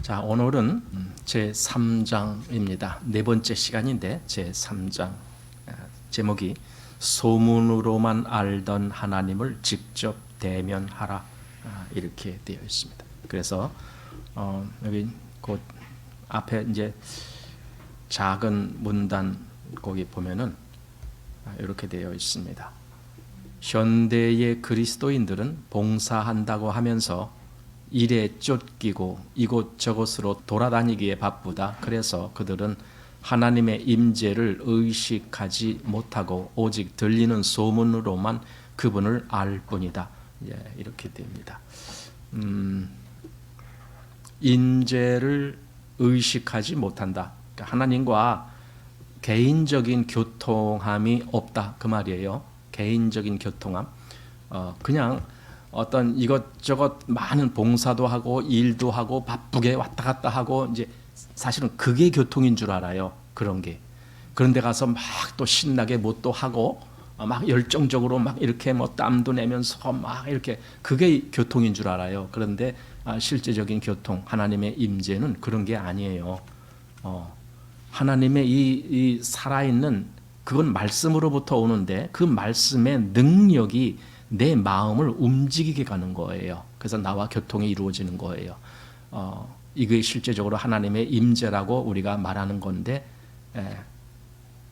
자, 오늘은 제 3장입니다. 네 번째 시간인데 제 3장 제목이 소문으로만 알던 하나님을 직접 대면하라, 이렇게 되어 있습니다. 그래서 여기 곧 앞에 이제 작은 문단 거기 보면은 이렇게 되어 있습니다. 현대의 그리스도인들은 봉사한다고 하면서 일에 쫓기고 이곳저곳으로 돌아다니기에 바쁘다. 그래서 그들은 하나님의 임재를 의식하지 못하고 오직 들리는 소문으로만 그분을 알 뿐이다. 이렇게 됩니다. 임재를 의식하지 못한다. 그러니까 하나님과 개인적인 교통함이 없다, 그 말이에요. 개인적인 교통함. 그냥 어떤 이것저것 많은 봉사도 하고 일도 하고 바쁘게 왔다 갔다 하고, 이제 사실은 그게 교통인 줄 알아요. 그런 게. 그런데 가서 막 또 신나게 뭐 또 하고 막 열정적으로 막 이렇게 뭐 땀도 내면서 막 이렇게, 그게 교통인 줄 알아요. 그런데 실제적인 교통, 하나님의 임재는 그런 게 아니에요. 하나님의 이 살아있는, 그건 말씀으로부터 오는데 그 말씀의 능력이 내 마음을 움직이게 가는 거예요. 그래서 나와 교통이 이루어지는 거예요. 이게 실제적으로 하나님의 임재라고 우리가 말하는 건데,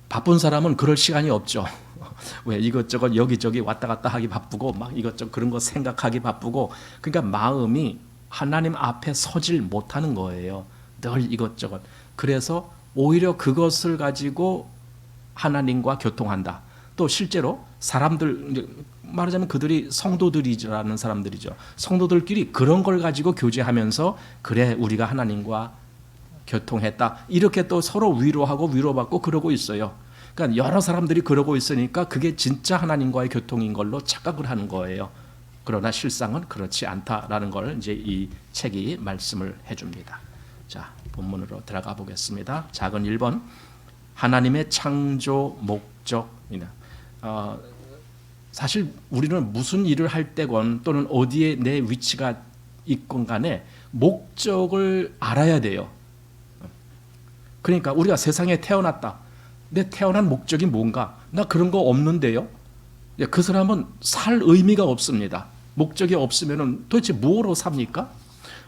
바쁜 사람은 그럴 시간이 없죠. 왜 이것저것 여기저기 왔다 갔다 하기 바쁘고 막 이것저것 그런 거 생각하기 바쁘고, 그러니까 마음이 하나님 앞에 서질 못하는 거예요. 늘 이것저것. 그래서 오히려 그것을 가지고 하나님과 교통한다. 또 실제로 사람들, 말하자면 그들이 성도들이라는 사람들이죠. 성도들끼리 그런 걸 가지고 교제하면서, 그래 우리가 하나님과 교통했다, 이렇게 또 서로 위로하고 위로받고 그러고 있어요. 그러니까 여러 사람들이 그러고 있으니까 그게 진짜 하나님과의 교통인 걸로 착각을 하는 거예요. 그러나 실상은 그렇지 않다라는 걸 이제 이 책이 말씀을 해줍니다. 자, 본문으로 들어가 보겠습니다. 작은 1번, 하나님의 창조 목적입니다. 사실 우리는 무슨 일을 할 때건 또는 어디에 내 위치가 있건 간에 목적을 알아야 돼요. 그러니까 우리가 세상에 태어났다. 내 태어난 목적이 뭔가? 나 그런 거 없는데요. 그 사람은 살 의미가 없습니다. 목적이 없으면 도대체 뭐로 삽니까?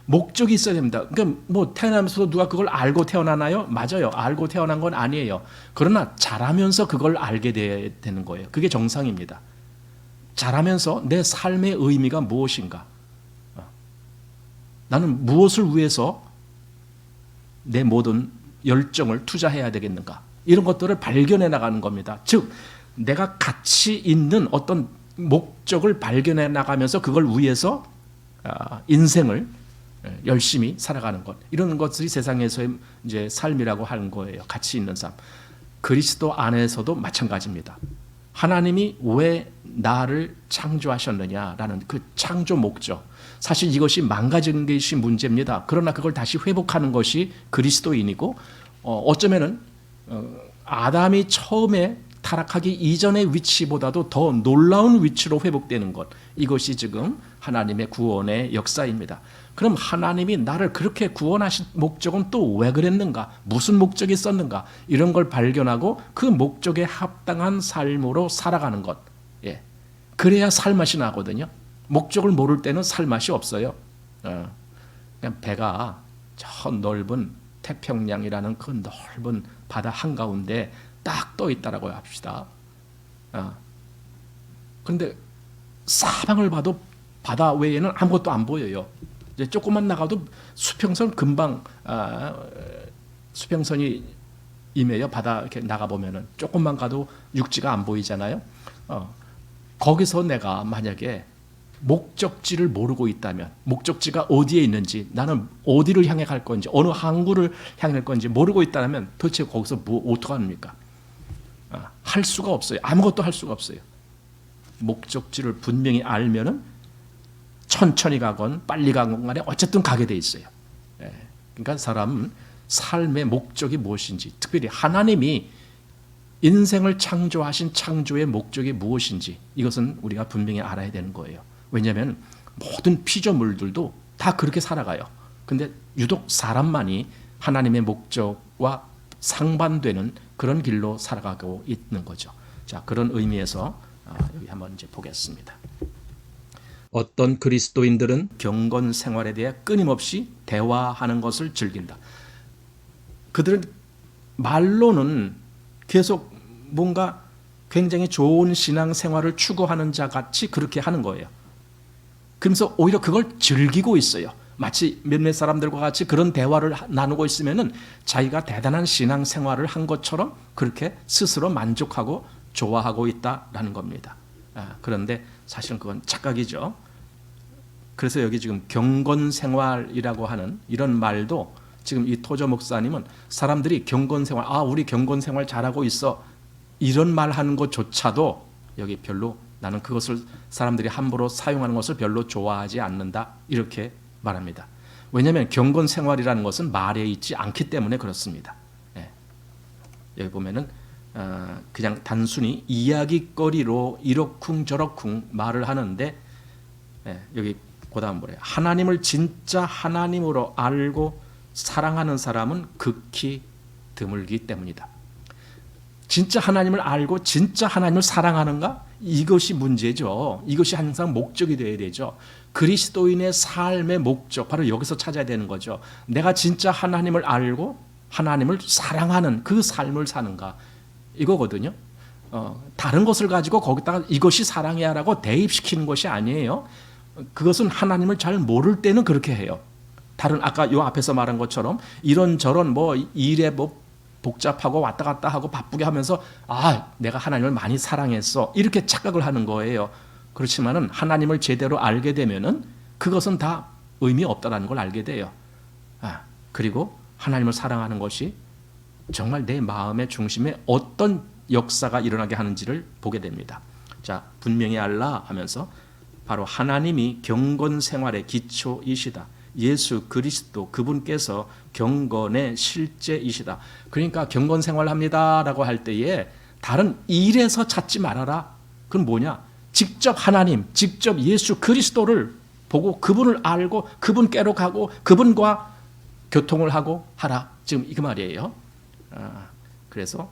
목적이 있어야 됩니다. 그러니까 뭐 태어나면서도 누가 그걸 알고 태어나나요? 맞아요. 알고 태어난 건 아니에요. 그러나 자라면서 그걸 알게 되는 거예요. 그게 정상입니다. 자라면서 내 삶의 의미가 무엇인가? 나는 무엇을 위해서 내 모든 열정을 투자해야 되겠는가? 이런 것들을 발견해 나가는 겁니다. 즉, 내가 가치 있는 어떤 목적을 발견해 나가면서 그걸 위해서 인생을 열심히 살아가는 것, 이런 것들이 세상에서의 이제 삶이라고 하는 거예요. 가치 있는 삶. 그리스도 안에서도 마찬가지입니다. 하나님이 왜 나를 창조하셨느냐라는 그 창조 목적, 사실 이것이 망가진 것이 문제입니다. 그러나 그걸 다시 회복하는 것이 그리스도인이고, 어쩌면은 아담이 처음에 타락하기 이전의 위치보다도 더 놀라운 위치로 회복되는 것, 이것이 지금 하나님의 구원의 역사입니다. 그럼 하나님이 나를 그렇게 구원하신 목적은 또 왜 그랬는가? 무슨 목적이 있었는가? 이런 걸 발견하고 그 목적에 합당한 삶으로 살아가는 것. 그래야 살맛이 나거든요. 목적을 모를 때는 살맛이 없어요. 그냥 배가 저 넓은 태평양이라는 그 넓은 바다 한가운데 딱 떠 있다라고 합시다. 그런데 사방을 봐도 바다 외에는 아무것도 안 보여요. 이제 조금만 나가도 수평선 금방 수평선이 임해요. 바다 이렇게 나가 보면은 조금만 가도 육지가 안 보이잖아요. 거기서 내가 만약에 목적지를 모르고 있다면, 목적지가 어디에 있는지, 나는 어디를 향해 갈 건지, 어느 항구를 향해 갈 건지 모르고 있다면 도대체 거기서 어떡합니까? 할 수가 없어요. 아무것도 할 수가 없어요. 목적지를 분명히 알면은 천천히 가건 빨리 가건 간에 어쨌든 가게 돼 있어요. 그러니까 사람은 삶의 목적이 무엇인지, 특별히 하나님이 인생을 창조하신 창조의 목적이 무엇인지, 이것은 우리가 분명히 알아야 되는 거예요. 왜냐하면 모든 피조물들도 다 그렇게 살아가요. 근데 유독 사람만이 하나님의 목적과 상반되는 그런 길로 살아가고 있는 거죠. 자, 그런 의미에서 여기 한번 이제 보겠습니다. 어떤 그리스도인들은 경건 생활에 대해 끊임없이 대화하는 것을 즐긴다. 그들은 말로는 계속 뭔가 굉장히 좋은 신앙 생활을 추구하는 자 같이 그렇게 하는 거예요. 그러면서 오히려 그걸 즐기고 있어요. 마치 몇몇 사람들과 같이 그런 대화를 나누고 있으면은 자기가 대단한 신앙 생활을 한 것처럼 그렇게 스스로 만족하고 좋아하고 있다라는 겁니다. 그런데 사실은 그건 착각이죠. 그래서 여기 지금 경건 생활이라고 하는 이런 말도 지금 이 토저 목사님은 사람들이 경건 생활, 우리 경건 생활 잘하고 있어, 이런 말 하는 것조차도 여기 별로 나는 그것을 사람들이 함부로 사용하는 것을 별로 좋아하지 않는다, 이렇게 말합니다. 왜냐하면 경건 생활이라는 것은 말에 있지 않기 때문에 그렇습니다. 여기 보면은 그냥 단순히 이야기거리로 이러쿵저러쿵 말을 하는데, 여기 그다음 뭐래요? 하나님을 진짜 하나님으로 알고 사랑하는 사람은 극히 드물기 때문이다. 진짜 하나님을 알고 진짜 하나님을 사랑하는가? 이것이 문제죠. 이것이 항상 목적이 되어야 되죠. 그리스도인의 삶의 목적, 바로 여기서 찾아야 되는 거죠. 내가 진짜 하나님을 알고 하나님을 사랑하는 그 삶을 사는가, 이거거든요. 다른 것을 가지고 거기다가 이것이 사랑이야라고 대입시키는 것이 아니에요. 그것은 하나님을 잘 모를 때는 그렇게 해요. 다른 아까 요 앞에서 말한 것처럼 이런저런 뭐 일에 뭐 복잡하고 왔다 갔다 하고 바쁘게 하면서 내가 하나님을 많이 사랑했어, 이렇게 착각을 하는 거예요. 그렇지만은 하나님을 제대로 알게 되면은 그것은 다 의미 없다라는 걸 알게 돼요. 그리고 하나님을 사랑하는 것이 정말 내 마음의 중심에 어떤 역사가 일어나게 하는지를 보게 됩니다. 자, 분명히 알라 하면서 바로 하나님이 경건 생활의 기초이시다. 예수 그리스도 그분께서 경건의 실제이시다. 그러니까 경건 생활합니다라고 할 때에 다른 일에서 찾지 말아라. 그건 뭐냐? 직접 하나님, 직접 예수 그리스도를 보고 그분을 알고 그분께로 가고 그분과 교통을 하고 하라. 지금 이 그 말이에요. 그래서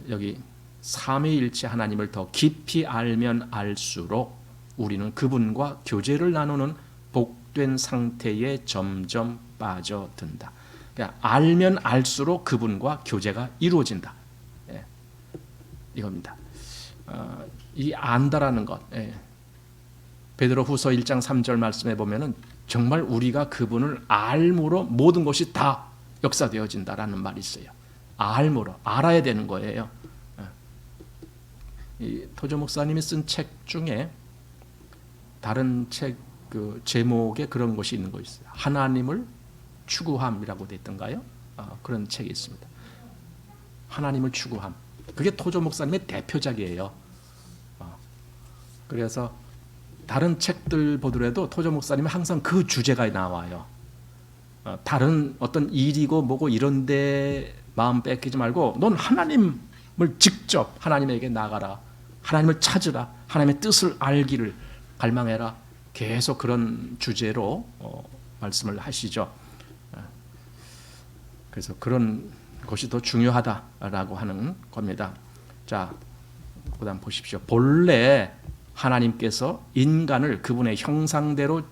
여기 삼위일체 하나님을 더 깊이 알면 알수록 우리는 그분과 교제를 나누는 복된 상태에 점점 빠져든다. 그러니까 알면 알수록 그분과 교제가 이루어진다. 이겁니다. 이 안다라는 것, 베드로후서 1장 3절 말씀에 보면은 정말 우리가 그분을 알므로 모든 것이 다 역사되어진다라는 말이 있어요. 알므로, 알아야 되는 거예요. 이 토저 목사님이 쓴 책 중에 다른 책 그 제목에 그런 것이 있는 거 있어요. 하나님을 추구함이라고 돼 있던가요? 그런 책이 있습니다. 하나님을 추구함. 그게 토저 목사님의 대표작이에요. 그래서 다른 책들 보더라도 토저 목사님은 항상 그 주제가 나와요. 다른 어떤 일이고 뭐고 이런데 마음 뺏기지 말고 넌 하나님을 직접 하나님에게 나가라. 하나님을 찾으라. 하나님의 뜻을 알기를 갈망해라. 계속 그런 주제로 말씀을 하시죠. 그래서 그런 것이 더 중요하다라고 하는 겁니다. 자, 그다음 보십시오. 본래 하나님께서 인간을 그분의 형상대로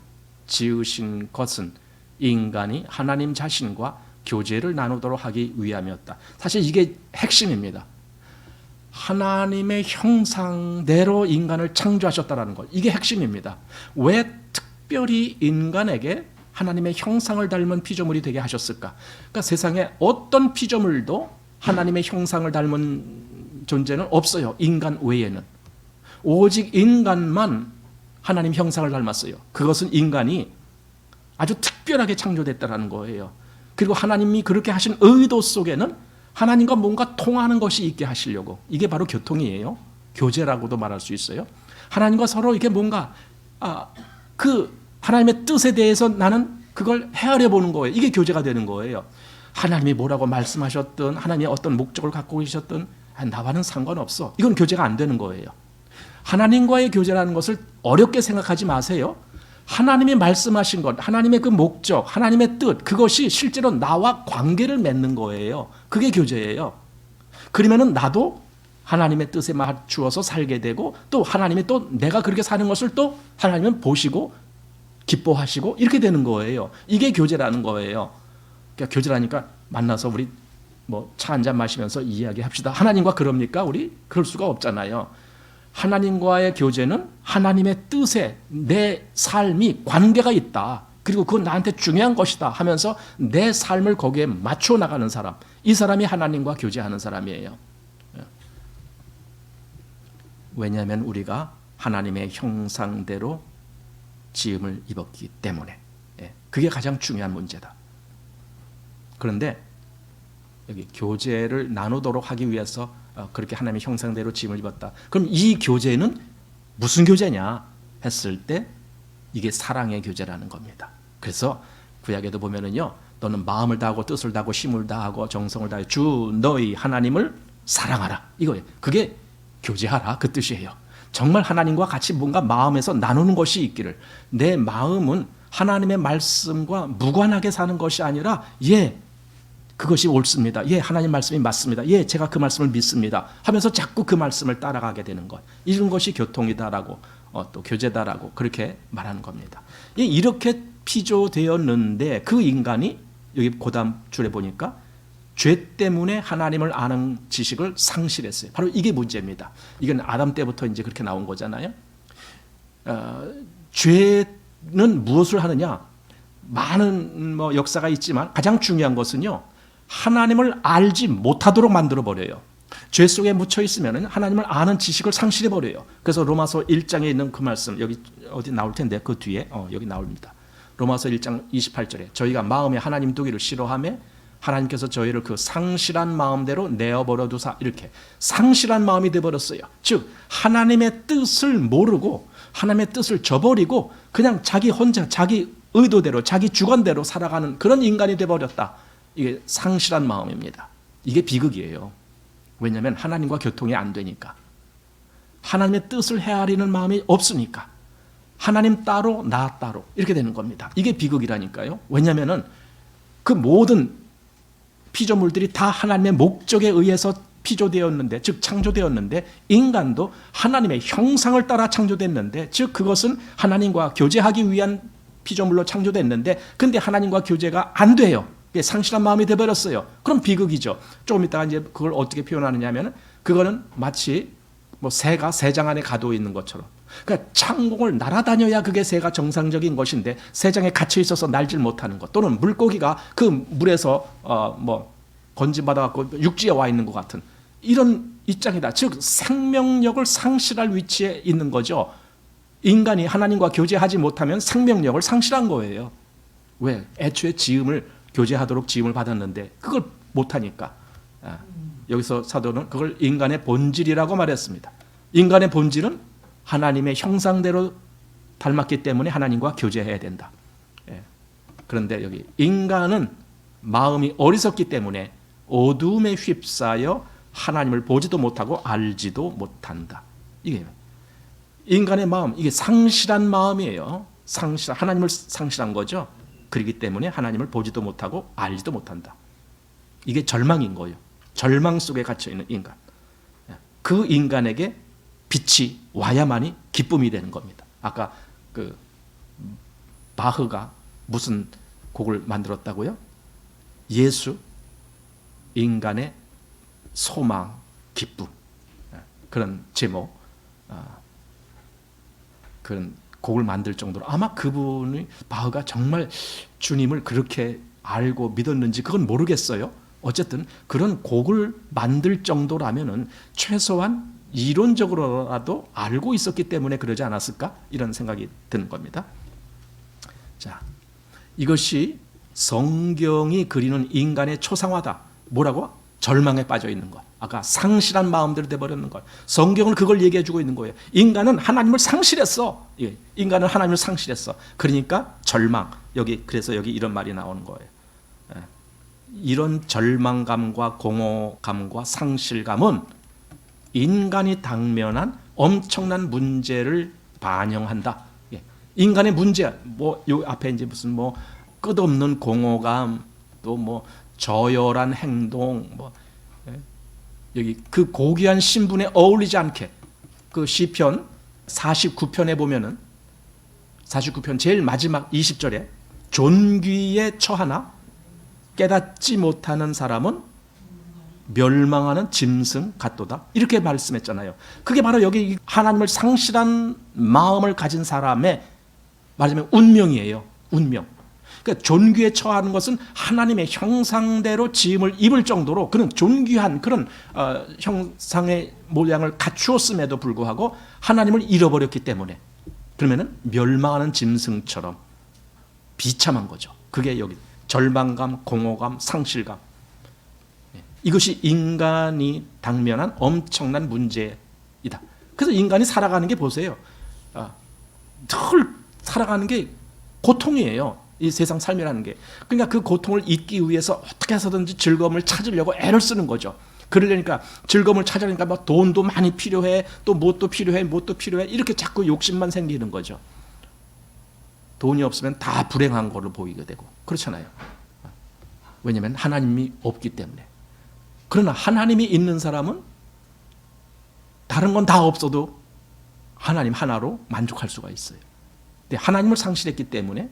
지으신 것은 인간이 하나님 자신과 교제를 나누도록 하기 위함이었다. 사실 이게 핵심입니다. 하나님의 형상대로 인간을 창조하셨다는 것, 이게 핵심입니다. 왜 특별히 인간에게 하나님의 형상을 닮은 피조물이 되게 하셨을까? 그러니까 세상에 어떤 피조물도 하나님의 형상을 닮은 존재는 없어요. 인간 외에는. 오직 인간만 하나님 형상을 닮았어요. 그것은 인간이 아주 특별하게 창조됐다는 거예요. 그리고 하나님이 그렇게 하신 의도 속에는 하나님과 뭔가 통하는 것이 있게 하시려고, 이게 바로 교통이에요. 교제라고도 말할 수 있어요. 하나님과 서로 이게 뭔가 그 하나님의 뜻에 대해서 나는 그걸 헤아려 보는 거예요. 이게 교제가 되는 거예요. 하나님이 뭐라고 말씀하셨든 하나님이 어떤 목적을 갖고 계셨든 나와는 상관없어. 이건 교제가 안 되는 거예요. 하나님과의 교제라는 것을 어렵게 생각하지 마세요. 하나님이 말씀하신 것, 하나님의 그 목적, 하나님의 뜻, 그것이 실제로 나와 관계를 맺는 거예요. 그게 교제예요. 그러면은 나도 하나님의 뜻에 맞추어서 살게 되고, 또 하나님이 또 내가 그렇게 사는 것을 또 하나님은 보시고 기뻐하시고 이렇게 되는 거예요. 이게 교제라는 거예요. 그러니까 교제라니까 만나서 우리 뭐 차 한잔 마시면서 이야기합시다. 하나님과 그럽니까? 우리 그럴 수가 없잖아요. 하나님과의 교제는 하나님의 뜻에 내 삶이 관계가 있다. 그리고 그건 나한테 중요한 것이다 하면서 내 삶을 거기에 맞춰 나가는 사람. 이 사람이 하나님과 교제하는 사람이에요. 왜냐하면 우리가 하나님의 형상대로 지음을 입었기 때문에. 그게 가장 중요한 문제다. 그런데 여기 교제를 나누도록 하기 위해서 그렇게 하나님의 형상대로 지음을 입었다. 그럼 이 교제는 무슨 교제냐 했을 때 이게 사랑의 교제라는 겁니다. 그래서 구약에도 보면은요, 너는 마음을 다하고 뜻을 다하고 힘을 다하고 정성을 다해 주 너희 하나님을 사랑하라. 이거예요. 그게 교제하라 그 뜻이에요. 정말 하나님과 같이 뭔가 마음에서 나누는 것이 있기를, 내 마음은 하나님의 말씀과 무관하게 사는 것이 아니라 그것이 옳습니다. 하나님 말씀이 맞습니다. 제가 그 말씀을 믿습니다. 하면서 자꾸 그 말씀을 따라가게 되는 것. 이런 것이 교통이다라고 또 교제다라고 그렇게 말하는 겁니다. 이렇게 피조되었는데 그 인간이 여기 고다음 줄에 보니까 죄 때문에 하나님을 아는 지식을 상실했어요. 바로 이게 문제입니다. 이건 아담 때부터 이제 그렇게 나온 거잖아요. 죄는 무엇을 하느냐? 많은 역사가 있지만 가장 중요한 것은요, 하나님을 알지 못하도록 만들어 버려요. 죄 속에 묻혀 있으면 하나님을 아는 지식을 상실해 버려요. 그래서 로마서 1장에 있는 그 말씀, 여기 어디 나올 텐데 그 뒤에 여기 나옵니다. 로마서 1장 28절에 저희가 마음에 하나님 두기를 싫어하며 하나님께서 저희를 그 상실한 마음대로 내어버려 두사, 이렇게 상실한 마음이 되어버렸어요. 즉 하나님의 뜻을 모르고 하나님의 뜻을 저버리고 그냥 자기 혼자 자기 의도대로 자기 주관대로 살아가는 그런 인간이 되어버렸다. 이게 상실한 마음입니다. 이게 비극이에요. 왜냐하면 하나님과 교통이 안 되니까, 하나님의 뜻을 헤아리는 마음이 없으니까, 하나님 따로 나 따로 이렇게 되는 겁니다. 이게 비극이라니까요. 왜냐하면 그 모든 피조물들이 다 하나님의 목적에 의해서 피조되었는데, 즉 창조되었는데, 인간도 하나님의 형상을 따라 창조됐는데, 즉 그것은 하나님과 교제하기 위한 피조물로 창조됐는데, 근데 하나님과 교제가 안 돼요. 상실한 마음이 되어버렸어요. 그럼 비극이죠. 조금 이따가 이제 그걸 어떻게 표현하느냐 하면, 그거는 마치 새가 새장 안에 가두어 있는 것처럼, 그러니까 창공을 날아다녀야 그게 새가 정상적인 것인데 새장에 갇혀 있어서 날질 못하는 것, 또는 물고기가 그 물에서 건진받아 갖고 육지에 와 있는 것 같은 이런 입장이다. 즉 생명력을 상실할 위치에 있는 거죠. 인간이 하나님과 교제하지 못하면 생명력을 상실한 거예요. 왜? 애초에 교제하도록 지음을 받았는데 그걸 못하니까. 여기서 사도는 그걸 인간의 본질이라고 말했습니다. 인간의 본질은 하나님의 형상대로 닮았기 때문에 하나님과 교제해야 된다. 그런데 여기 인간은 마음이 어리석기 때문에 어둠에 휩싸여 하나님을 보지도 못하고 알지도 못한다. 이게 인간의 마음, 이게 상실한 마음이에요. 하나님을 상실한 거죠. 그렇기 때문에 하나님을 보지도 못하고 알지도 못한다. 이게 절망인 거예요. 절망 속에 갇혀 있는 인간. 그 인간에게 빛이 와야만이 기쁨이 되는 겁니다. 아까 그 바흐가 무슨 곡을 만들었다고요? 예수, 인간의 소망, 기쁨, 그런 제목, 그런 곡을 만들 정도로, 아마 그분이 바흐가 정말 주님을 그렇게 알고 믿었는지 그건 모르겠어요. 어쨌든 그런 곡을 만들 정도라면은 최소한 이론적으로라도 알고 있었기 때문에 그러지 않았을까? 이런 생각이 드는 겁니다. 자, 이것이 성경이 그리는 인간의 초상화다. 뭐라고? 절망에 빠져 있는 것. 아까 상실한 마음대로 돼버렸는 것. 성경은 그걸 얘기해 주고 있는 거예요. 인간은 하나님을 상실했어. 인간은 하나님을 상실했어. 그러니까 절망. 그래서 여기 이런 말이 나오는 거예요. 이런 절망감과 공허감과 상실감은 인간이 당면한 엄청난 문제를 반영한다. 인간의 문제, 뭐 요 앞에 이제 무슨 뭐 끝없는 공허감, 또 뭐 저열한 행동, 뭐 여기 그 고귀한 신분에 어울리지 않게, 그 시편 49편에 보면은 49편 제일 마지막 20절에 존귀에 처하나 깨닫지 못하는 사람은 멸망하는 짐승 같도다, 이렇게 말씀했잖아요. 그게 바로 여기 하나님을 상실한 마음을 가진 사람의 말하자면 운명이에요. 운명. 그러니까 존귀에 처하는 것은 하나님의 형상대로 지음을 입을 정도로 그런 존귀한 그런 형상의 모양을 갖추었음에도 불구하고 하나님을 잃어버렸기 때문에, 그러면은 멸망하는 짐승처럼 비참한 거죠. 그게 여기 절망감, 공허감, 상실감, 이것이 인간이 당면한 엄청난 문제이다. 그래서 인간이 살아가는 게 보세요. 늘 살아가는 게 고통이에요. 이 세상 삶이라는 게. 그러니까 그 고통을 잊기 위해서 어떻게 해서든지 즐거움을 찾으려고 애를 쓰는 거죠. 그러려니까 즐거움을 찾으려니까 막 돈도 많이 필요해, 또 뭣도 필요해, 뭣도 필요해, 이렇게 자꾸 욕심만 생기는 거죠. 돈이 없으면 다 불행한 걸로 보이게 되고 그렇잖아요. 왜냐하면 하나님이 없기 때문에. 그러나 하나님이 있는 사람은 다른 건 다 없어도 하나님 하나로 만족할 수가 있어요. 근데 하나님을 상실했기 때문에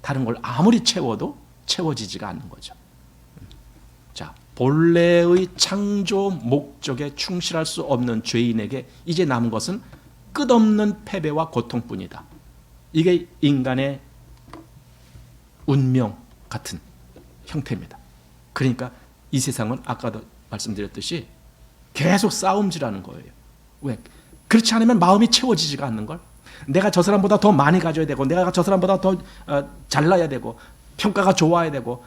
다른 걸 아무리 채워도 채워지지가 않는 거죠. 자, 본래의 창조 목적에 충실할 수 없는 죄인에게 이제 남은 것은 끝없는 패배와 고통뿐이다. 이게 인간의 운명 같은 형태입니다. 그러니까 이 세상은 아까도 말씀드렸듯이 계속 싸움질하는 거예요. 왜? 그렇지 않으면 마음이 채워지지가 않는 걸. 내가 저 사람보다 더 많이 가져야 되고, 내가 저 사람보다 더 잘나야 되고, 평가가 좋아야 되고,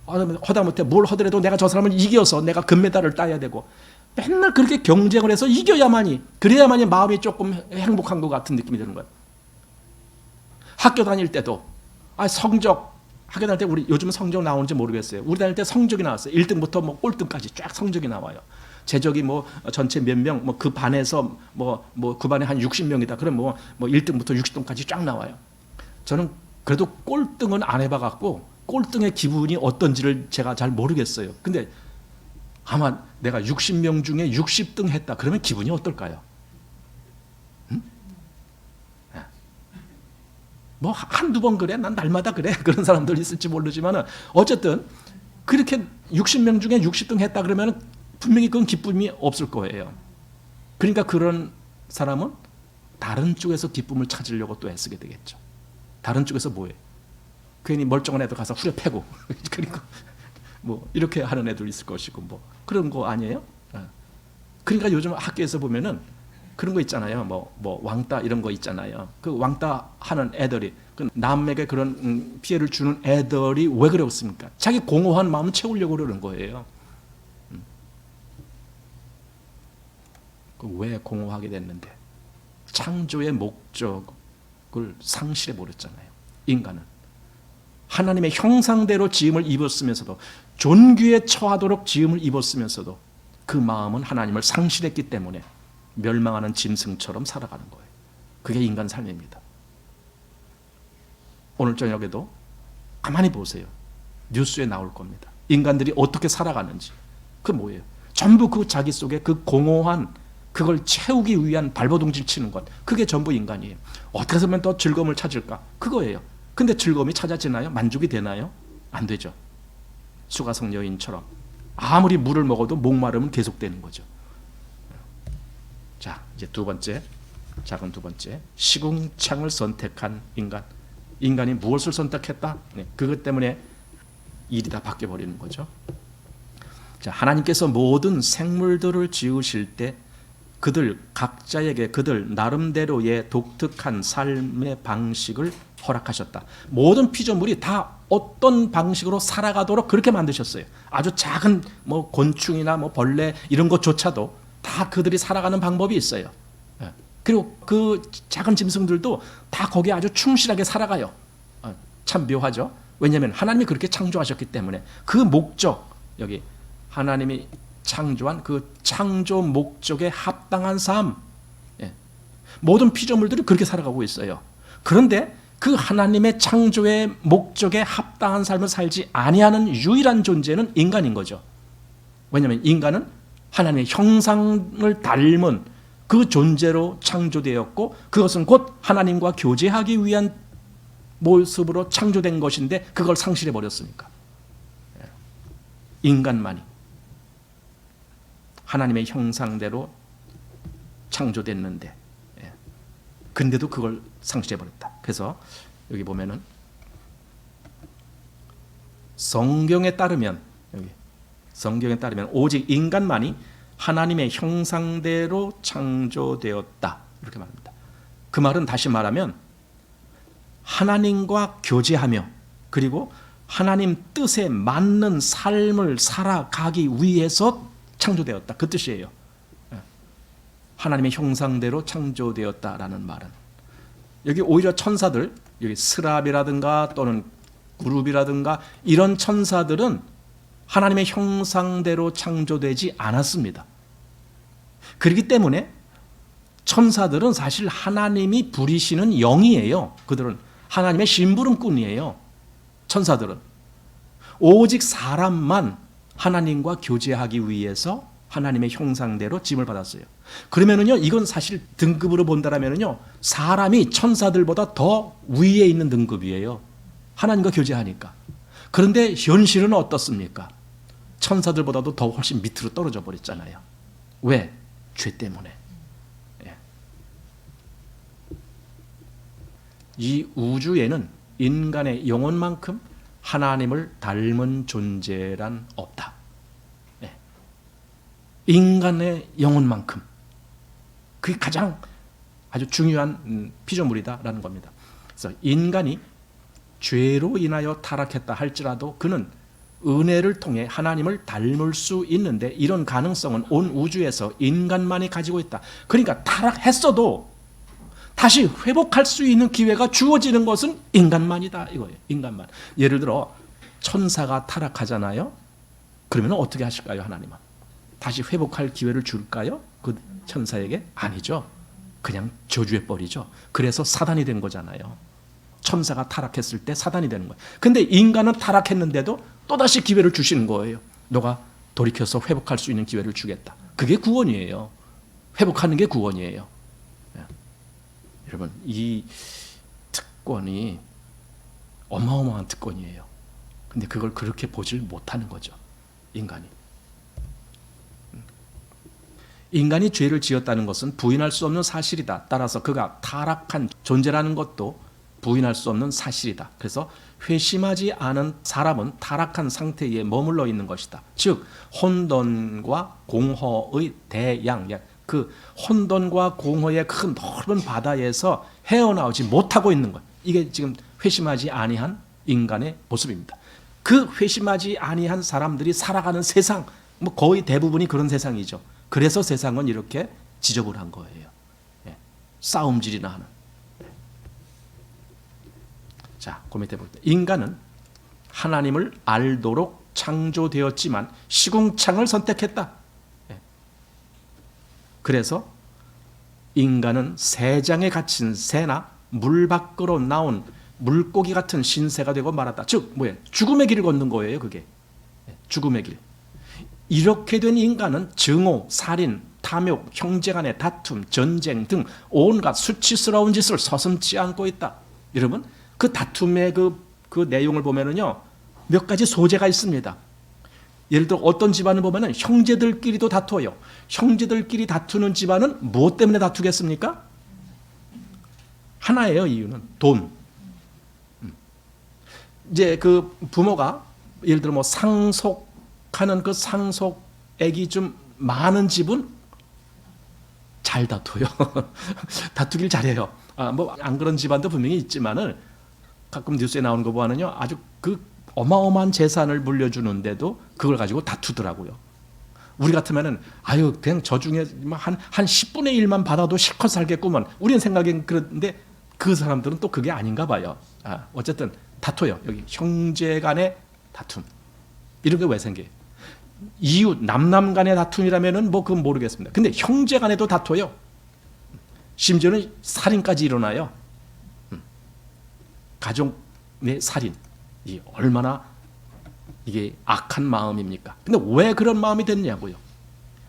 허다못해 뭘 하더라도 내가 저 사람을 이겨서 내가 금메달을 따야 되고, 맨날 그렇게 경쟁을 해서 이겨야만이, 그래야만이 마음이 조금 행복한 것 같은 느낌이 드는 거예요. 학교 다닐 때도 성적, 학교 다닐 때 우리 요즘은 성적 나오는지 모르겠어요. 우리 다닐 때 성적이 나왔어요. 1등부터 뭐 꼴등까지 쫙 성적이 나와요. 제적이 뭐 전체 몇 명, 뭐 그 반에서 그 반에 한 60명이다. 그럼 뭐 1등부터 60등까지 쫙 나와요. 저는 그래도 꼴등은 안 해봐갖고 꼴등의 기분이 어떤지를 제가 잘 모르겠어요. 근데 아마 내가 60명 중에 60등 했다. 그러면 기분이 어떨까요? 뭐 한두 번 그래? 난 날마다 그래? 그런 사람들 있을지 모르지만 어쨌든 그렇게 60명 중에 60등 했다 그러면 분명히 그건 기쁨이 없을 거예요. 그러니까 그런 사람은 다른 쪽에서 기쁨을 찾으려고 또 애쓰게 되겠죠. 다른 쪽에서 뭐해? 괜히 멀쩡한 애들 가서 후려 패고 그러니까 뭐 이렇게 하는 애들 있을 것이고 뭐 그런 거 아니에요? 그러니까 요즘 학교에서 보면은 그런 거 있잖아요. 뭐 왕따 이런 거 있잖아요. 그 왕따 하는 애들이 그 남에게 그런 피해를 주는 애들이 왜 그렇습니까? 자기 공허한 마음을 채우려고 그러는 거예요. 왜 공허하게 됐는데? 창조의 목적을 상실해 버렸잖아요. 인간은 하나님의 형상대로 지음을 입었으면서도, 존귀에 처하도록 지음을 입었으면서도 그 마음은 하나님을 상실했기 때문에 멸망하는 짐승처럼 살아가는 거예요. 그게 인간 삶입니다. 오늘 저녁에도 가만히 보세요. 뉴스에 나올 겁니다. 인간들이 어떻게 살아가는지. 그 뭐예요? 전부 그 자기 속에 그 공허한 그걸 채우기 위한 발버둥질 치는 것, 그게 전부 인간이에요. 어떻게 하면 더 즐거움을 찾을까? 그거예요. 근데 즐거움이 찾아지나요? 만족이 되나요? 안 되죠. 수가성 여인처럼 아무리 물을 먹어도 목마름은 계속되는 거죠. 자, 이제 두 번째, 작은 두 번째, 시궁창을 선택한 인간. 인간이 무엇을 선택했다? 그것 때문에 일이 다 바뀌어 버리는 거죠. 자, 하나님께서 모든 생물들을 지으실 때 그들 각자에게 그들 나름대로의 독특한 삶의 방식을 허락하셨다. 모든 피조물이 다 어떤 방식으로 살아가도록 그렇게 만드셨어요. 아주 작은 뭐 곤충이나 뭐 벌레 이런 것조차도 다 그들이 살아가는 방법이 있어요. 그리고 그 작은 짐승들도 다 거기에 아주 충실하게 살아가요. 참 묘하죠. 왜냐하면 하나님이 그렇게 창조하셨기 때문에 그 목적, 여기 하나님이 창조한 그 창조 목적에 합당한 삶, 모든 피조물들이 그렇게 살아가고 있어요. 그런데 그 하나님의 창조의 목적에 합당한 삶을 살지 아니하는 유일한 존재는 인간인 거죠. 왜냐하면 인간은 하나님의 형상을 닮은 그 존재로 창조되었고 그것은 곧 하나님과 교제하기 위한 모습으로 창조된 것인데 그걸 상실해 버렸으니까. 인간만이 하나님의 형상대로 창조됐는데 근데도 그걸 상실해 버렸다. 그래서 여기 보면은 성경에 따르면 오직 인간만이 하나님의 형상대로 창조되었다. 이렇게 말합니다. 그 말은 다시 말하면 하나님과 교제하며 그리고 하나님 뜻에 맞는 삶을 살아가기 위해서 창조되었다. 그 뜻이에요. 하나님의 형상대로 창조되었다라는 말은 여기 오히려 천사들, 여기 스랍이라든가 또는 그룹이라든가 이런 천사들은 하나님의 형상대로 창조되지 않았습니다. 그렇기 때문에 천사들은 사실 하나님이 부리시는 영이에요. 그들은 하나님의 심부름꾼이에요. 천사들은 오직 사람만 하나님과 교제하기 위해서 하나님의 형상대로 짐을 받았어요. 그러면은요, 이건 사실 등급으로 본다라면은요, 사람이 천사들보다 더 위에 있는 등급이에요. 하나님과 교제하니까. 그런데 현실은 어떻습니까? 천사들보다도 더 훨씬 밑으로 떨어져 버렸잖아요. 왜? 죄 때문에. 이 우주에는 인간의 영혼만큼 하나님을 닮은 존재란 없다. 인간의 영혼만큼. 그게 가장 아주 중요한 피조물이다라는 겁니다. 그래서 인간이 죄로 인하여 타락했다 할지라도 그는 은혜를 통해 하나님을 닮을 수 있는데 이런 가능성은 온 우주에서 인간만이 가지고 있다. 그러니까 타락했어도 다시 회복할 수 있는 기회가 주어지는 것은 인간만이다 이거예요. 인간만. 예를 들어 천사가 타락하잖아요. 그러면 어떻게 하실까요? 하나님은 다시 회복할 기회를 줄까요? 그 천사에게? 아니죠. 그냥 저주해 버리죠. 그래서 사단이 된 거잖아요. 천사가 타락했을 때 사단이 되는 거예요. 근데 인간은 타락했는데도 또다시 기회를 주시는 거예요. 너가 돌이켜서 회복할 수 있는 기회를 주겠다. 그게 구원이에요. 회복하는 게 구원이에요. 여러분, 이 특권이 어마어마한 특권이에요. 근데 그걸 그렇게 보질 못하는 거죠. 인간이. 인간이 죄를 지었다는 것은 부인할 수 없는 사실이다. 따라서 그가 타락한 존재라는 것도 부인할 수 없는 사실이다. 그래서 회심하지 않은 사람은 타락한 상태에 머물러 있는 것이다. 즉 혼돈과 공허의 대양, 그 혼돈과 공허의 큰 넓은 바다에서 헤어나오지 못하고 있는 것. 이게 지금 회심하지 아니한 인간의 모습입니다. 그 회심하지 아니한 사람들이 살아가는 세상, 뭐 거의 대부분이 그런 세상이죠. 그래서 세상은 이렇게 지저분한 거예요. 싸움질이나 하는. 자, 그 밑에 볼게요. 인간은 하나님을 알도록 창조되었지만 시궁창을 선택했다. 그래서 인간은 새장에 갇힌 새나 물 밖으로 나온 물고기 같은 신세가 되고 말았다. 즉 뭐예요? 죽음의 길을 걷는 거예요. 그게 죽음의 길. 이렇게 된 인간은 증오, 살인, 탐욕, 형제간의 다툼, 전쟁 등 온갖 수치스러운 짓을 서슴지 않고 있다. 여러분, 그 다툼의 그 내용을 보면은요, 몇 가지 소재가 있습니다. 예를 들어 어떤 집안을 보면은 형제들끼리도 다투어요. 형제들끼리 다투는 집안은 무엇 때문에 다투겠습니까? 하나예요. 이유는 돈. 이제 그 부모가 예를 들어 뭐 상속하는 그 상속액이 좀 많은 집은 잘 다투요. 다투길 잘해요. 뭐 안 그런 집안도 분명히 있지만은 가끔 뉴스에 나오는 거 보면은요, 아주 그 어마어마한 재산을 물려주는데도 그걸 가지고 다투더라고요. 우리 같으면은 그냥 저 중에 한 10분의 1만 받아도 실컷 살겠구만. 우리는 생각엔 그런데 그 사람들은 또 그게 아닌가 봐요. 어쨌든 다투요. 여기 형제 간의 다툼. 이런 게 왜 생겨요? 이웃, 남남 간의 다툼이라면은 뭐 그건 모르겠습니다. 근데 형제 간에도 다투요. 심지어는 살인까지 일어나요. 가족 내 살인, 이 얼마나 이게 악한 마음입니까? 근데 왜 그런 마음이 됐냐고요?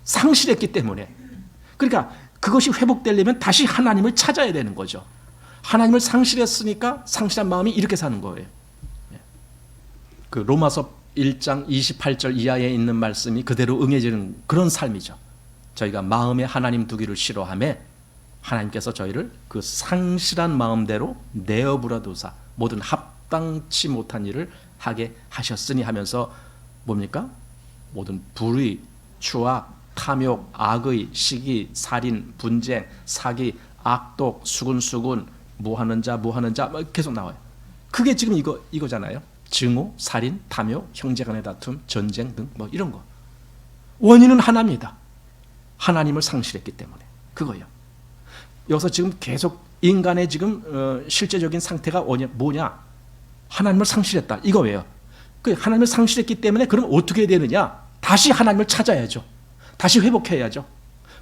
상실했기 때문에. 그러니까 그것이 회복되려면 다시 하나님을 찾아야 되는 거죠. 하나님을 상실했으니까 상실한 마음이 이렇게 사는 거예요. 그 로마서 1장 28절 이하에 있는 말씀이 그대로 응해지는 그런 삶이죠. 저희가 마음에 하나님 두기를 싫어하며 하나님께서 저희를 그 상실한 마음대로 내어부려 두사 모든 합당치 못한 일을 하게 하셨으니 하면서 뭡니까? 모든 불의, 추악, 탐욕, 악의, 시기, 살인, 분쟁, 사기, 악독, 수군수군, 뭐하는 자 계속 나와요. 그게 지금 이거잖아요. 증오, 살인, 탐욕, 형제간의 다툼, 전쟁 등 뭐 이런 거. 원인은 하나입니다. 하나님을 상실했기 때문에 그거예요. 여기서 지금 계속 인간의 지금 실제적인 상태가 뭐냐? 하나님을 상실했다. 이거예요. 그 하나님을 상실했기 때문에 그럼 어떻게 해야 되느냐? 다시 하나님을 찾아야죠. 다시 회복해야죠.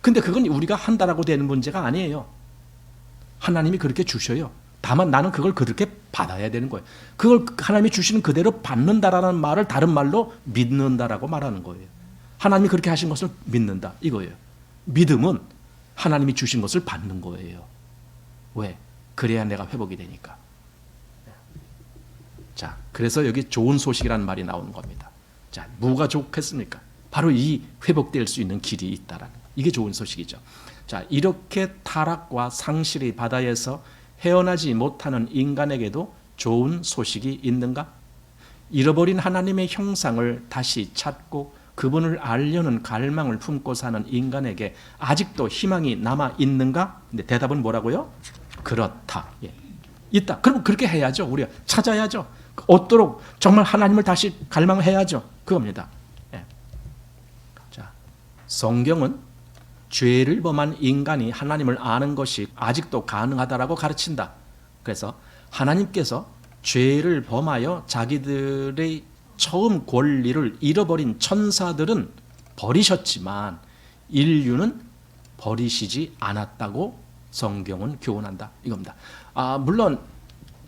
근데 그건 우리가 한다라고 되는 문제가 아니에요. 하나님이 그렇게 주셔요. 다만 나는 그걸 그렇게 받아야 되는 거예요. 그걸 하나님이 주시는 그대로 받는다라는 말을 다른 말로 믿는다라고 말하는 거예요. 하나님이 그렇게 하신 것을 믿는다 이거예요. 믿음은 하나님이 주신 것을 받는 거예요. 왜? 그래야 내가 회복이 되니까. 자, 그래서 여기 좋은 소식이라는 말이 나오는 겁니다. 자, 뭐가 좋겠습니까? 바로 이 회복될 수 있는 길이 있다라는 이게 좋은 소식이죠. 자, 이렇게 타락과 상실의 바다에서 헤어나지 못하는 인간에게도 좋은 소식이 있는가? 잃어버린 하나님의 형상을 다시 찾고 그분을 알려는 갈망을 품고 사는 인간에게 아직도 희망이 남아 있는가? 근데 대답은 뭐라고요? 그렇다. 예. 있다. 그럼 그렇게 해야죠. 우리가 찾아야죠. 얻도록 정말 하나님을 다시 갈망해야죠. 그겁니다. 예. 자, 성경은 죄를 범한 인간이 하나님을 아는 것이 아직도 가능하다라고 가르친다. 그래서 하나님께서 죄를 범하여 자기들의 처음 권리를 잃어버린 천사들은 버리셨지만 인류는 버리시지 않았다고 성경은 교훈한다. 이겁니다. 물론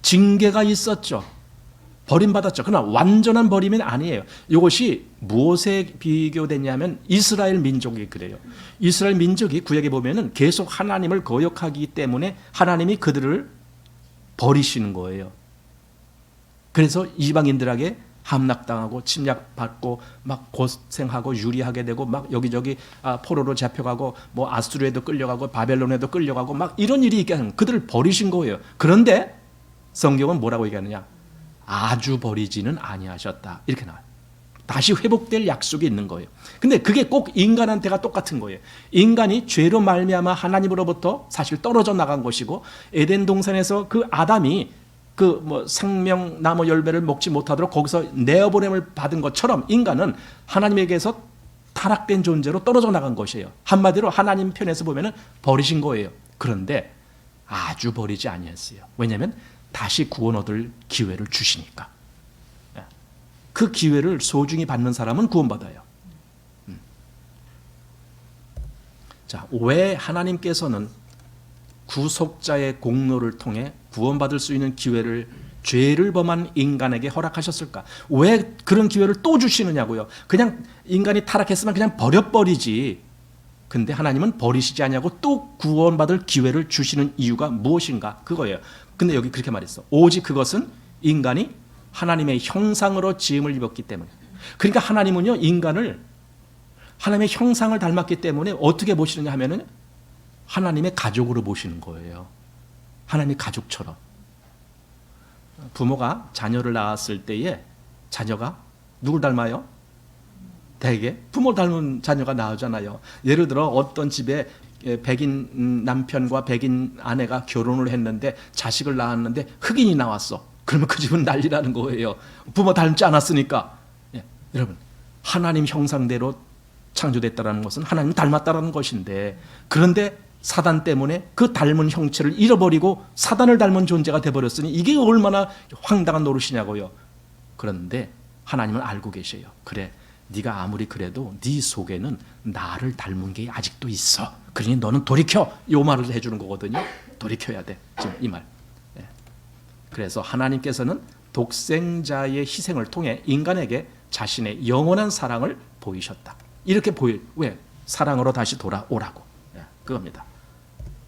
징계가 있었죠. 버림받았죠. 그러나 완전한 버림은 아니에요. 이것이 무엇에 비교되냐면 이스라엘 민족이 그래요. 이스라엘 민족이 구약에 보면은 계속 하나님을 거역하기 때문에 하나님이 그들을 버리시는 거예요. 그래서 이방인들에게 함락당하고 침략받고 막 고생하고 유리하게 되고 막 여기저기 포로로 잡혀가고 뭐 아수르에도 끌려가고 바벨론에도 끌려가고 막 이런 일이 있게 하는 그들을 버리신 거예요. 그런데 성경은 뭐라고 얘기하느냐? 아주 버리지는 아니하셨다. 이렇게 나와요. 다시 회복될 약속이 있는 거예요. 근데 그게 꼭 인간한테가 똑같은 거예요. 인간이 죄로 말미암아 하나님으로부터 사실 떨어져 나간 것이고 에덴 동산에서 그 아담이 그 뭐 생명나무 열매를 먹지 못하도록 거기서 내어보냄을 받은 것처럼 인간은 하나님에게서 타락된 존재로 떨어져 나간 것이에요. 한마디로 하나님 편에서 보면은 버리신 거예요. 그런데 아주 버리지 아니했어요. 왜냐하면 다시 구원 얻을 기회를 주시니까. 그 기회를 소중히 받는 사람은 구원받아요. 자, 왜 하나님께서는 구속자의 공로를 통해 구원받을 수 있는 기회를 죄를 범한 인간에게 허락하셨을까? 왜 그런 기회를 또 주시느냐고요. 그냥 인간이 타락했으면 그냥 버려버리지. 근데 하나님은 버리시지 않냐고 또 구원받을 기회를 주시는 이유가 무엇인가? 그거예요. 근데 여기 그렇게 말했어. 오직 그것은 인간이 하나님의 형상으로 지음을 입었기 때문에. 그러니까 하나님은요, 인간을 하나님의 형상을 닮았기 때문에 어떻게 보시느냐 하면은 하나님의 가족으로 보시는 거예요. 하나님의 가족처럼. 부모가 자녀를 낳았을 때에 자녀가 누굴 닮아요? 대개 부모 닮은 자녀가 나오잖아요. 예를 들어 어떤 집에 백인 남편과 백인 아내가 결혼을 했는데 자식을 낳았는데 흑인이 나왔어. 그러면 그 집은 난리라는 거예요. 부모 닮지 않았으니까. 예, 여러분, 하나님 형상대로 창조됐다는 것은 하나님 닮았다는 것인데, 그런데 사단 때문에 그 닮은 형체를 잃어버리고 사단을 닮은 존재가 되어버렸으니 이게 얼마나 황당한 노릇이냐고요. 그런데 하나님은 알고 계셔요. 그래, 네가 아무리 그래도 네 속에는 나를 닮은 게 아직도 있어. 그러니 너는 돌이켜. 이 말을 해주는 거거든요. 돌이켜야 돼. 지금 이 말. 예. 그래서 하나님께서는 독생자의 희생을 통해 인간에게 자신의 영원한 사랑을 보이셨다. 이렇게 왜? 사랑으로 다시 돌아오라고. 그겁니다.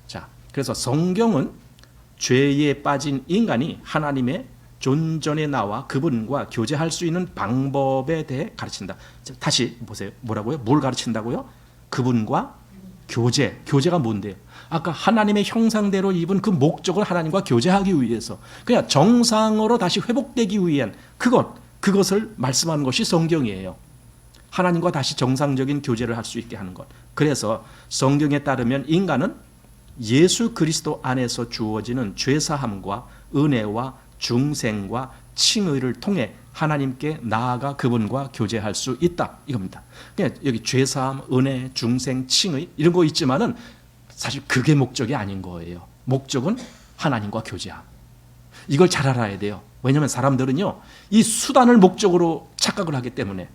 자, 그래서 성경은 죄에 빠진 인간이 하나님의 존전에 나와 그분과 교제할 수 있는 방법에 대해 가르친다. 다시 보세요. 뭐라고요? 뭘 가르친다고요? 그분과 교제가 뭔데요? 아까 하나님의 형상대로 입은 그 목적을 하나님과 교제하기 위해서, 그냥 정상으로 다시 회복되기 위한 그것을 말씀하는 것이 성경이에요. 하나님과 다시 정상적인 교제를 할 수 있게 하는 것. 그래서 성경에 따르면 인간은 예수 그리스도 안에서 주어지는 죄사함과 은혜와 중생과 칭의를 통해 하나님께 나아가 그분과 교제할 수 있다, 이겁니다. 그냥 여기 죄사함, 은혜, 중생, 칭의 이런 거 있지만은 사실 그게 목적이 아닌 거예요. 목적은 하나님과 교제함. 이걸 잘 알아야 돼요. 왜냐하면 사람들은요, 이 수단을 목적으로 착각을 하기 때문에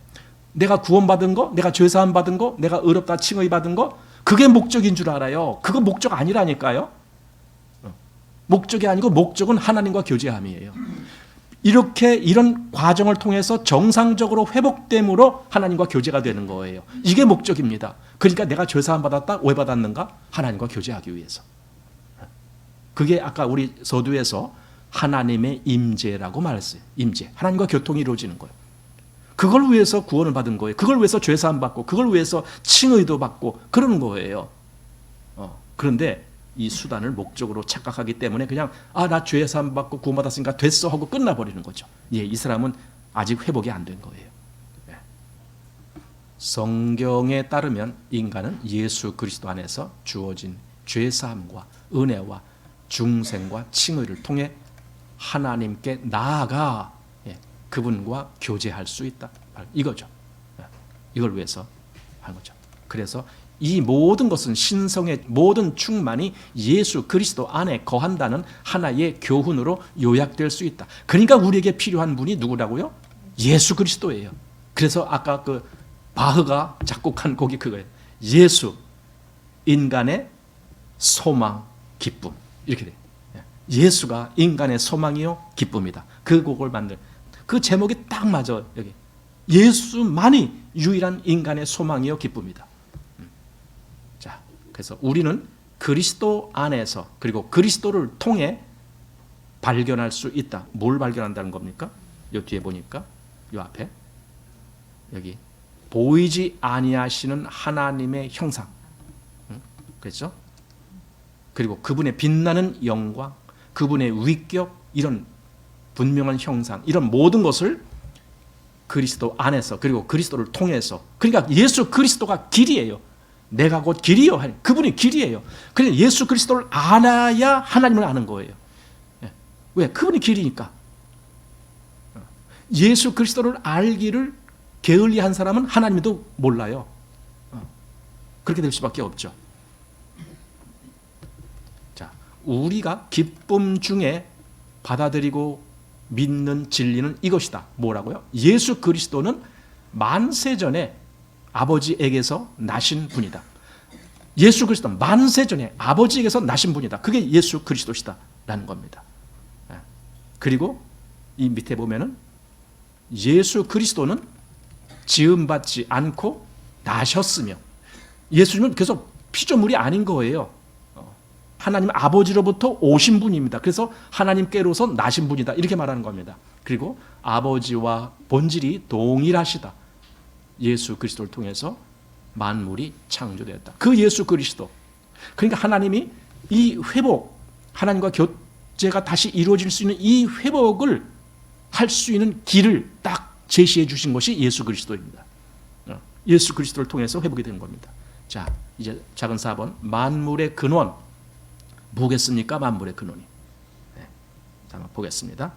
내가 구원받은 거, 내가 죄사함 받은 거, 내가 의롭다 칭의 받은 거, 그게 목적인 줄 알아요. 그거 목적 아니라니까요. 목적이 아니고 목적은 하나님과 교제함이에요. 이런 과정을 통해서 정상적으로 회복됨으로 하나님과 교제가 되는 거예요. 이게 목적입니다. 그러니까 내가 죄사함 받았다, 왜 받았는가? 하나님과 교제하기 위해서. 그게 아까 우리 서두에서 하나님의 임재라고 말했어요. 임재. 하나님과 교통이 이루어지는 거예요. 그걸 위해서 구원을 받은 거예요. 그걸 위해서 죄사함 받고, 그걸 위해서 칭의도 받고 그러는 거예요. 그런데 이 수단을 목적으로 착각하기 때문에 그냥 나 죄사함 받고 구원받았으니까 됐어 하고 끝나버리는 거죠. 이 사람은 아직 회복이 안 된 거예요. 성경에 따르면 인간은 예수 그리스도 안에서 주어진 죄사함과 은혜와 중생과 칭의를 통해 하나님께 나아가 그분과 교제할 수 있다. 이거죠. 이걸 위해서 한 거죠. 그래서 이 모든 것은 신성의 모든 충만이 예수 그리스도 안에 거한다는 하나의 교훈으로 요약될 수 있다. 그러니까 우리에게 필요한 분이 누구라고요? 예수 그리스도예요. 그래서 아까 그 바흐가 작곡한 곡이 그거예요. 예수, 인간의 소망, 기쁨. 이렇게 돼요. 예수가 인간의 소망이요 기쁨이다. 그 곡을 만든 그 제목이 딱 맞아요. 여기 예수만이 유일한 인간의 소망이요 기쁨이다. 자, 그래서 우리는 그리스도 안에서 그리고 그리스도를 통해 발견할 수 있다. 뭘 발견한다는 겁니까? 요 뒤에 보니까 요 앞에 여기 보이지 아니하시는 하나님의 형상, 그렇죠? 그리고 그분의 빛나는 영광, 그분의 위격, 이런 분명한 형상, 이런 모든 것을 그리스도 안에서 그리고 그리스도를 통해서, 그러니까 예수 그리스도가 길이에요. 내가 곧 길이요. 그분이 길이에요. 그래서 예수 그리스도를 알아야 하나님을 아는 거예요. 왜? 그분이 길이니까. 예수 그리스도를 알기를 게을리한 사람은 하나님도 몰라요. 그렇게 될 수밖에 없죠. 자, 우리가 기쁨 중에 받아들이고 믿는 진리는 이것이다. 뭐라고요? 예수 그리스도는 만세전에 아버지에게서 나신 분이다. 예수 그리스도 만세전에 아버지에게서 나신 분이다. 그게 예수 그리스도시다라는 겁니다. 그리고 이 밑에 보면은 예수 그리스도는 지음받지 않고 나셨으며, 예수님은 계속 피조물이 아닌 거예요. 하나님 아버지로부터 오신 분입니다. 그래서 하나님께로서 나신 분이다. 이렇게 말하는 겁니다. 그리고 아버지와 본질이 동일하시다. 예수 그리스도를 통해서 만물이 창조되었다. 그 예수 그리스도. 그러니까 하나님이 이 회복, 하나님과 교제가 다시 이루어질 수 있는 이 회복을 할 수 있는 길을 딱 제시해 주신 것이 예수 그리스도입니다. 예수 그리스도를 통해서 회복이 되는 겁니다. 자, 이제 작은 4번. 만물의 근원. 뭐겠습니까? 만물의 근원이. 한번 보겠습니다.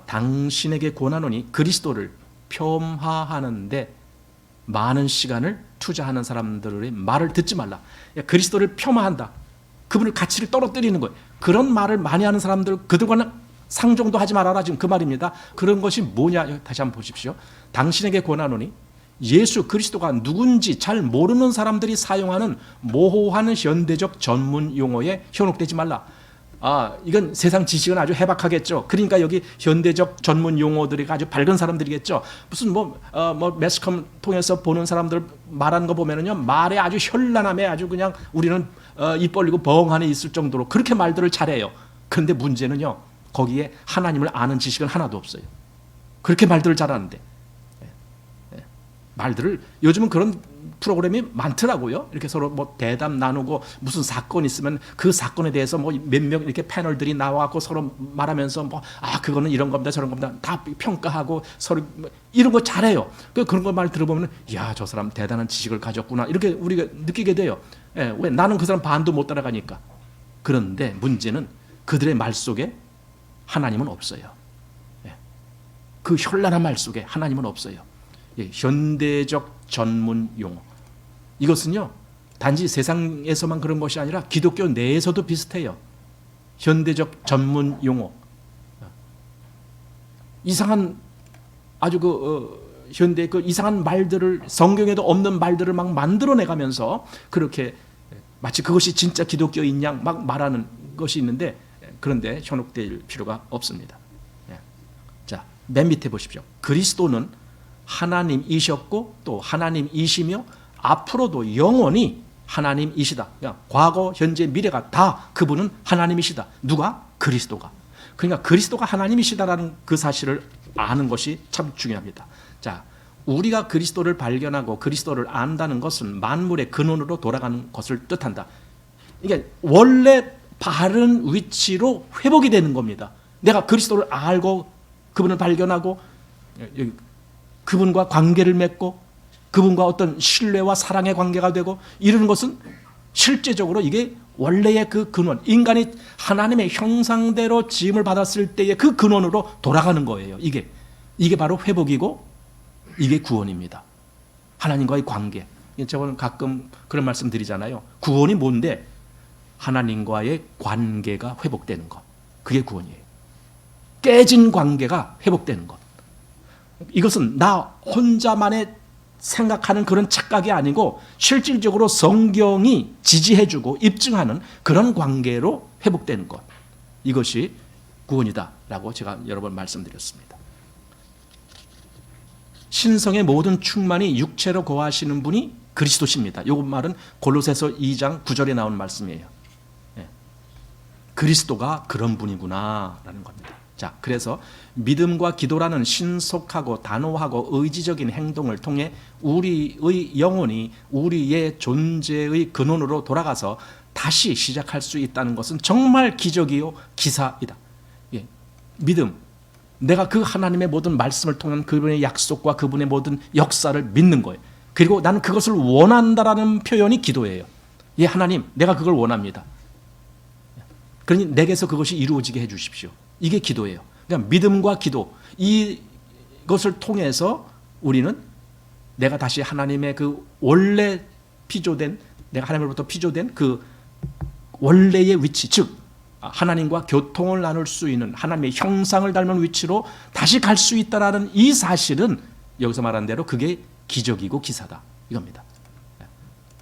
당신에게 권하노니 그리스도를 폄하하는데 많은 시간을 투자하는 사람들의 말을 듣지 말라. 그리스도를 폄하한다. 그분의 가치를 떨어뜨리는 거예요. 그런 말을 많이 하는 사람들, 그들과는 상종도 하지 말아라. 지금 그 말입니다. 그런 것이 뭐냐? 다시 한번 보십시오. 당신에게 권하노니 예수 그리스도가 누군지 잘 모르는 사람들이 사용하는 모호한 현대적 전문 용어에 현혹되지 말라. 이건 세상 지식은 아주 해박하겠죠. 그러니까 여기 현대적 전문 용어들이 아주 밝은 사람들이겠죠. 무슨 매스컴 통해서 보는 사람들 말하는 거 보면은요, 말에 아주 현란함에 아주 그냥 우리는 입 벌리고 벙하니 있을 정도로 그렇게 말들을 잘해요. 그런데 문제는요, 거기에 하나님을 아는 지식은 하나도 없어요. 그렇게 말들을 잘하는데. 말들을 요즘은 그런 프로그램이 많더라고요. 이렇게 서로 대담 나누고 무슨 사건 있으면 그 사건에 대해서 몇 명 이렇게 패널들이 나와갖고 서로 말하면서 그거는 이런 겁니다, 저런 겁니다. 다 평가하고 서로 이런 거 잘해요. 그런 거 말 들어보면 야, 저 사람 대단한 지식을 가졌구나 이렇게 우리가 느끼게 돼요. 왜? 나는 그 사람 반도 못 따라가니까. 그런데 문제는 그들의 말 속에 하나님은 없어요. 그 현란한 말 속에 하나님은 없어요. 현대적 전문 용어. 이것은요, 단지 세상에서만 그런 것이 아니라 기독교 내에서도 비슷해요. 현대적 전문 용어. 이상한 아주 현대 이상한 말들을, 성경에도 없는 말들을 막 만들어내가면서 그렇게 마치 그것이 진짜 기독교인 양 막 말하는 것이 있는데, 그런데 현혹될 필요가 없습니다. 자, 맨 밑에 보십시오. 그리스도는 하나님이셨고 또 하나님이시며 앞으로도 영원히 하나님이시다. 과거, 현재, 미래가 다 그분은 하나님이시다. 누가? 그리스도가. 그러니까 그리스도가 하나님이시다라는 그 사실을 아는 것이 참 중요합니다. 자, 우리가 그리스도를 발견하고 그리스도를 안다는 것은 만물의 근원으로 돌아가는 것을 뜻한다. 이게 원래 바른 위치로 회복이 되는 겁니다. 내가 그리스도를 알고 그분을 발견하고 그분과 관계를 맺고 그분과 어떤 신뢰와 사랑의 관계가 되고 이러는 것은 실제적으로 이게 원래의 그 근원, 인간이 하나님의 형상대로 지음을 받았을 때의 그 근원으로 돌아가는 거예요. 이게 바로 회복이고 이게 구원입니다. 하나님과의 관계. 저는 가끔 그런 말씀 드리잖아요. 구원이 뭔데? 하나님과의 관계가 회복되는 것. 그게 구원이에요. 깨진 관계가 회복되는 것. 이것은 나 혼자만의 생각하는 그런 착각이 아니고 실질적으로 성경이 지지해주고 입증하는 그런 관계로 회복되는 것. 이것이 구원이다라고 제가 여러 번 말씀드렸습니다. 신성의 모든 충만이 육체로 거하시는 분이 그리스도십니다. 이 말은 골로새서 2장 9절에 나오는 말씀이에요. 그리스도가 그런 분이구나라는 겁니다. 자, 그래서 믿음과 기도라는 신속하고 단호하고 의지적인 행동을 통해 우리의 영혼이 우리의 존재의 근원으로 돌아가서 다시 시작할 수 있다는 것은 정말 기적이요 기사이다. 믿음, 내가 그 하나님의 모든 말씀을 통한 그분의 약속과 그분의 모든 역사를 믿는 거예요. 그리고 나는 그것을 원한다라는 표현이 기도예요. 하나님, 내가 그걸 원합니다. 그러니 내게서 그것이 이루어지게 해 주십시오. 이게 기도예요. 그러니까 믿음과 기도, 이것을 통해서 우리는 내가 다시 하나님의 그 원래 피조된, 내가 하나님으로부터 피조된 그 원래의 위치, 즉 하나님과 교통을 나눌 수 있는 하나님의 형상을 닮은 위치로 다시 갈 수 있다라는 이 사실은 여기서 말한 대로 그게 기적이고 기사다 이겁니다.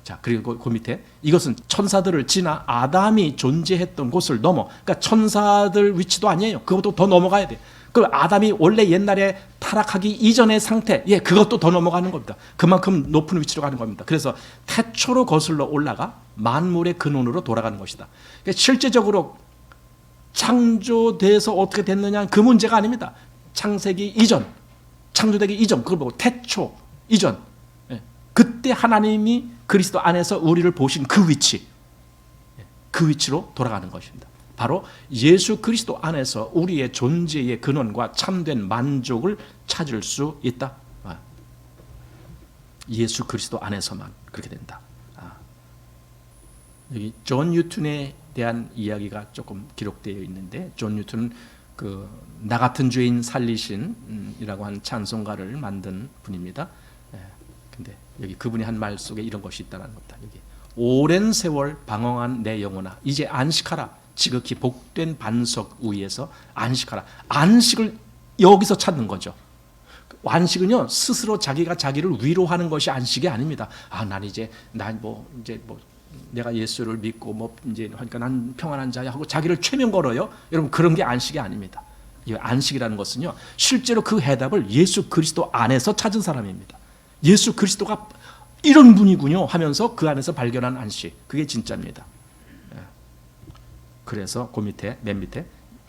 자, 그리고 그 밑에 이것은 천사들을 지나 아담이 존재했던 곳을 넘어, 그러니까 천사들 위치도 아니에요. 그것도 더 넘어가야 돼. 그 아담이 원래 옛날에 타락하기 이전의 상태, 그것도 더 넘어가는 겁니다. 그만큼 높은 위치로 가는 겁니다. 그래서 태초로 거슬러 올라가 만물의 근원으로 돌아가는 것이다. 그러니까 실제적으로 창조돼서 어떻게 됐느냐 그 문제가 아닙니다. 창세기 이전, 창조되기 이전, 그걸 보고 태초 이전, 그때 하나님이 그리스도 안에서 우리를 보신 그 위치, 그 위치로 돌아가는 것입니다. 바로 예수 그리스도 안에서 우리의 존재의 근원과 참된 만족을 찾을 수 있다. 예수 그리스도 안에서만 그렇게 된다. 여기 존 뉴턴에 대한 이야기가 조금 기록되어 있는데, 존 뉴턴은 나 같은 죄인 살리신이라고 하는 찬송가를 만든 분입니다. 근데 여기 그분이 한 말 속에 이런 것이 있다는 겁니다. 여기 오랜 세월 방황한 내 영혼아, 이제 안식하라. 지극히 복된 반석 위에서 안식하라. 안식을 여기서 찾는 거죠. 안식은요, 스스로 자기가 자기를 위로하는 것이 안식이 아닙니다. 난 이제 내가 예수를 믿고 뭐 이제 하니까 난 평안한 자야 하고 자기를 최면 걸어요. 여러분 그런 게 안식이 아닙니다. 이 안식이라는 것은요, 실제로 그 해답을 예수 그리스도 안에서 찾은 사람입니다. 예수 그리스도가 이런 분이군요 하면서 그 안에서 발견한 안식, 그게 진짜입니다. 그래서 그 밑에, 맨 밑에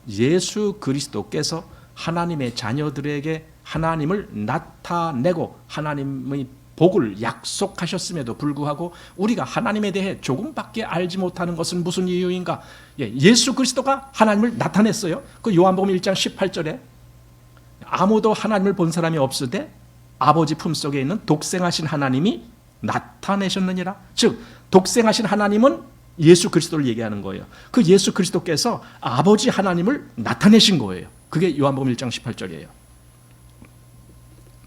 예수 그리스도께서 하나님의 자녀들에게 하나님을 나타내고 하나님의 복을 약속하셨음에도 불구하고 우리가 하나님에 대해 조금밖에 알지 못하는 것은 무슨 이유인가? 예수 그리스도가 하나님을 나타냈어요. 그 요한복음 1장 18절에 아무도 하나님을 본 사람이 없으되 아버지 품속에 있는 독생하신 하나님이 나타내셨느니라. 즉 독생하신 하나님은 예수 그리스도를 얘기하는 거예요. 그 예수 그리스도께서 아버지 하나님을 나타내신 거예요. 그게 요한복음 1장 18절이에요.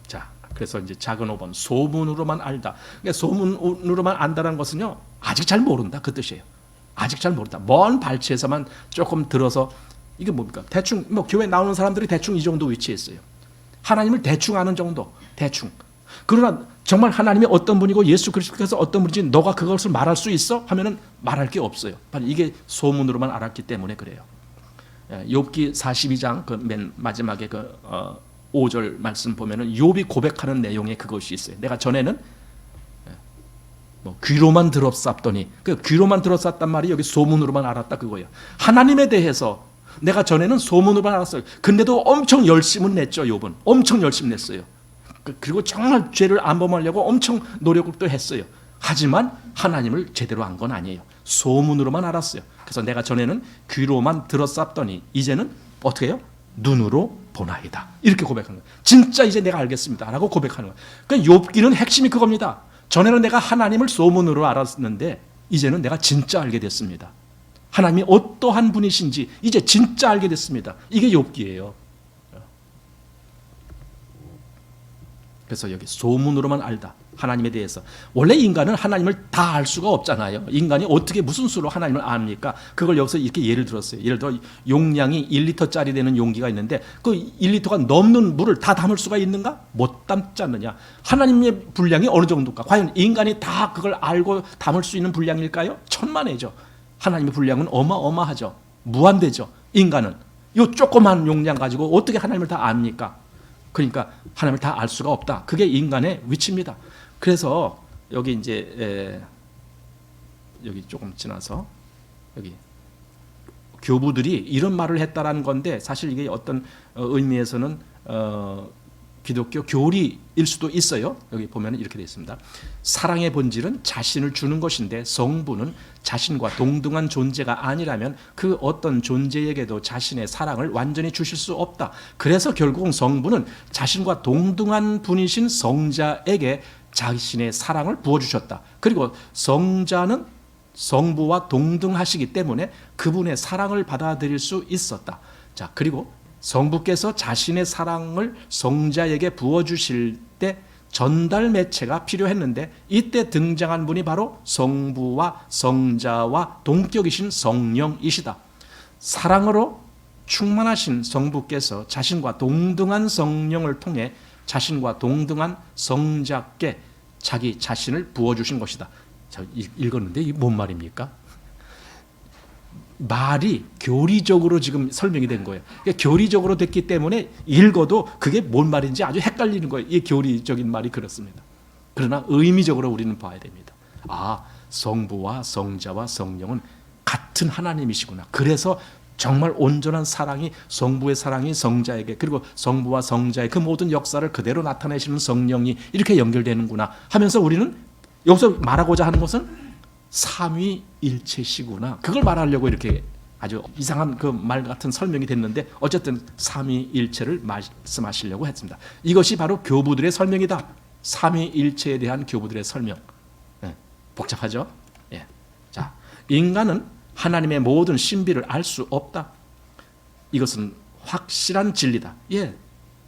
자, 그래서 이제 작은 5번 소문으로만 알다. 그러니까 소문으로만 안다는 것은요, 아직 잘 모른다 그 뜻이에요. 아직 잘 모른다. 먼 발치에서만 조금 들어서 이게 뭡니까? 대충 뭐 교회 나오는 사람들이 대충 이 정도 위치에 있어요. 하나님을 대충 아는 정도, 대충. 그러나 정말 하나님이 어떤 분이고 예수 그리스도께서 어떤 분인지 너가 그것을 말할 수 있어? 하면은 말할 게 없어요. 바로 이게 소문으로만 알았기 때문에 그래요. 욥기 42장 그 맨 마지막에 그 5절 말씀 보면은 욥이 고백하는 내용에 그것이 있어요. 내가 전에는 뭐 귀로만 들었었더니, 그 귀로만 들었었단 말이 여기 소문으로만 알았다 그거예요. 하나님에 대해서 내가 전에는 소문으로만 알았어요. 근데도 엄청 열심은 냈죠. 욥은 엄청 열심 냈어요. 그리고 정말 죄를 안 범하려고 엄청 노력을 또 했어요. 하지만 하나님을 제대로 안 건 아니에요. 소문으로만 알았어요. 그래서 내가 전에는 귀로만 들었었더니 이제는 어떻게 해요? 눈으로 보나이다. 이렇게 고백하는 거예요. 진짜 이제 내가 알겠습니다 라고 고백하는 거예요. 그러니까 욥기는 핵심이 그겁니다. 전에는 내가 하나님을 소문으로 알았는데 이제는 내가 진짜 알게 됐습니다. 하나님이 어떠한 분이신지 이제 진짜 알게 됐습니다. 이게 욥기예요. 그래서 여기 소문으로만 알다. 하나님에 대해서. 원래 인간은 하나님을 다 알 수가 없잖아요. 인간이 어떻게 무슨 수로 하나님을 압니까? 그걸 여기서 이렇게 예를 들었어요. 예를 들어 용량이 1리터짜리 되는 용기가 있는데 그 1리터가 넘는 물을 다 담을 수가 있는가? 못 담지 않느냐. 하나님의 분량이 어느 정도일까? 과연 인간이 다 그걸 알고 담을 수 있는 분량일까요? 천만에죠. 하나님의 분량은 어마어마하죠. 무한대죠. 인간은 이 조그만 용량 가지고 어떻게 하나님을 다 압니까? 그러니까 하나님을 다 알 수가 없다. 그게 인간의 위치입니다. 그래서 여기 이제 여기 조금 지나서 여기 교부들이 이런 말을 했다라는 건데 사실 이게 어떤 의미에서는 기독교 교리일 수도 있어요. 여기 보면 이렇게 되어 있습니다. 사랑의 본질은 자신을 주는 것인데 성부는 자신과 동등한 존재가 아니라면 그 어떤 존재에게도 자신의 사랑을 완전히 주실 수 없다. 그래서 결국은 성부는 자신과 동등한 분이신 성자에게 자신의 사랑을 부어주셨다. 그리고 성자는 성부와 동등하시기 때문에 그분의 사랑을 받아들일 수 있었다. 자, 그리고 성부께서 자신의 사랑을 성자에게 부어주실 때 전달 매체가 필요했는데 이때 등장한 분이 바로 성부와 성자와 동격이신 성령이시다. 사랑으로 충만하신 성부께서 자신과 동등한 성령을 통해 자신과 동등한 성자께 자기 자신을 부어주신 것이다. 자, 읽었는데 이게 뭔 말입니까? 말이 교리적으로 지금 설명이 된 거예요. 그러니까 교리적으로 됐기 때문에 읽어도 그게 뭔 말인지 아주 헷갈리는 거예요. 이 교리적인 말이 그렇습니다. 그러나 의미적으로 우리는 봐야 됩니다. 아, 성부와 성자와 성령은 같은 하나님이시구나. 그래서 정말 온전한 사랑이 성부의 사랑이 성자에게 그리고 성부와 성자의 그 모든 역사를 그대로 나타내시는 성령이 이렇게 연결되는구나 하면서 우리는 여기서 말하고자 하는 것은 삼위일체시구나. 그걸 말하려고 이렇게 아주 이상한 그 말 같은 설명이 됐는데 어쨌든 삼위일체를 말씀하시려고 했습니다. 이것이 바로 교부들의 설명이다. 삼위일체에 대한 교부들의 설명. 네, 복잡하죠? 예. 자, 인간은 하나님의 모든 신비를 알 수 없다. 이것은 확실한 진리다. 예,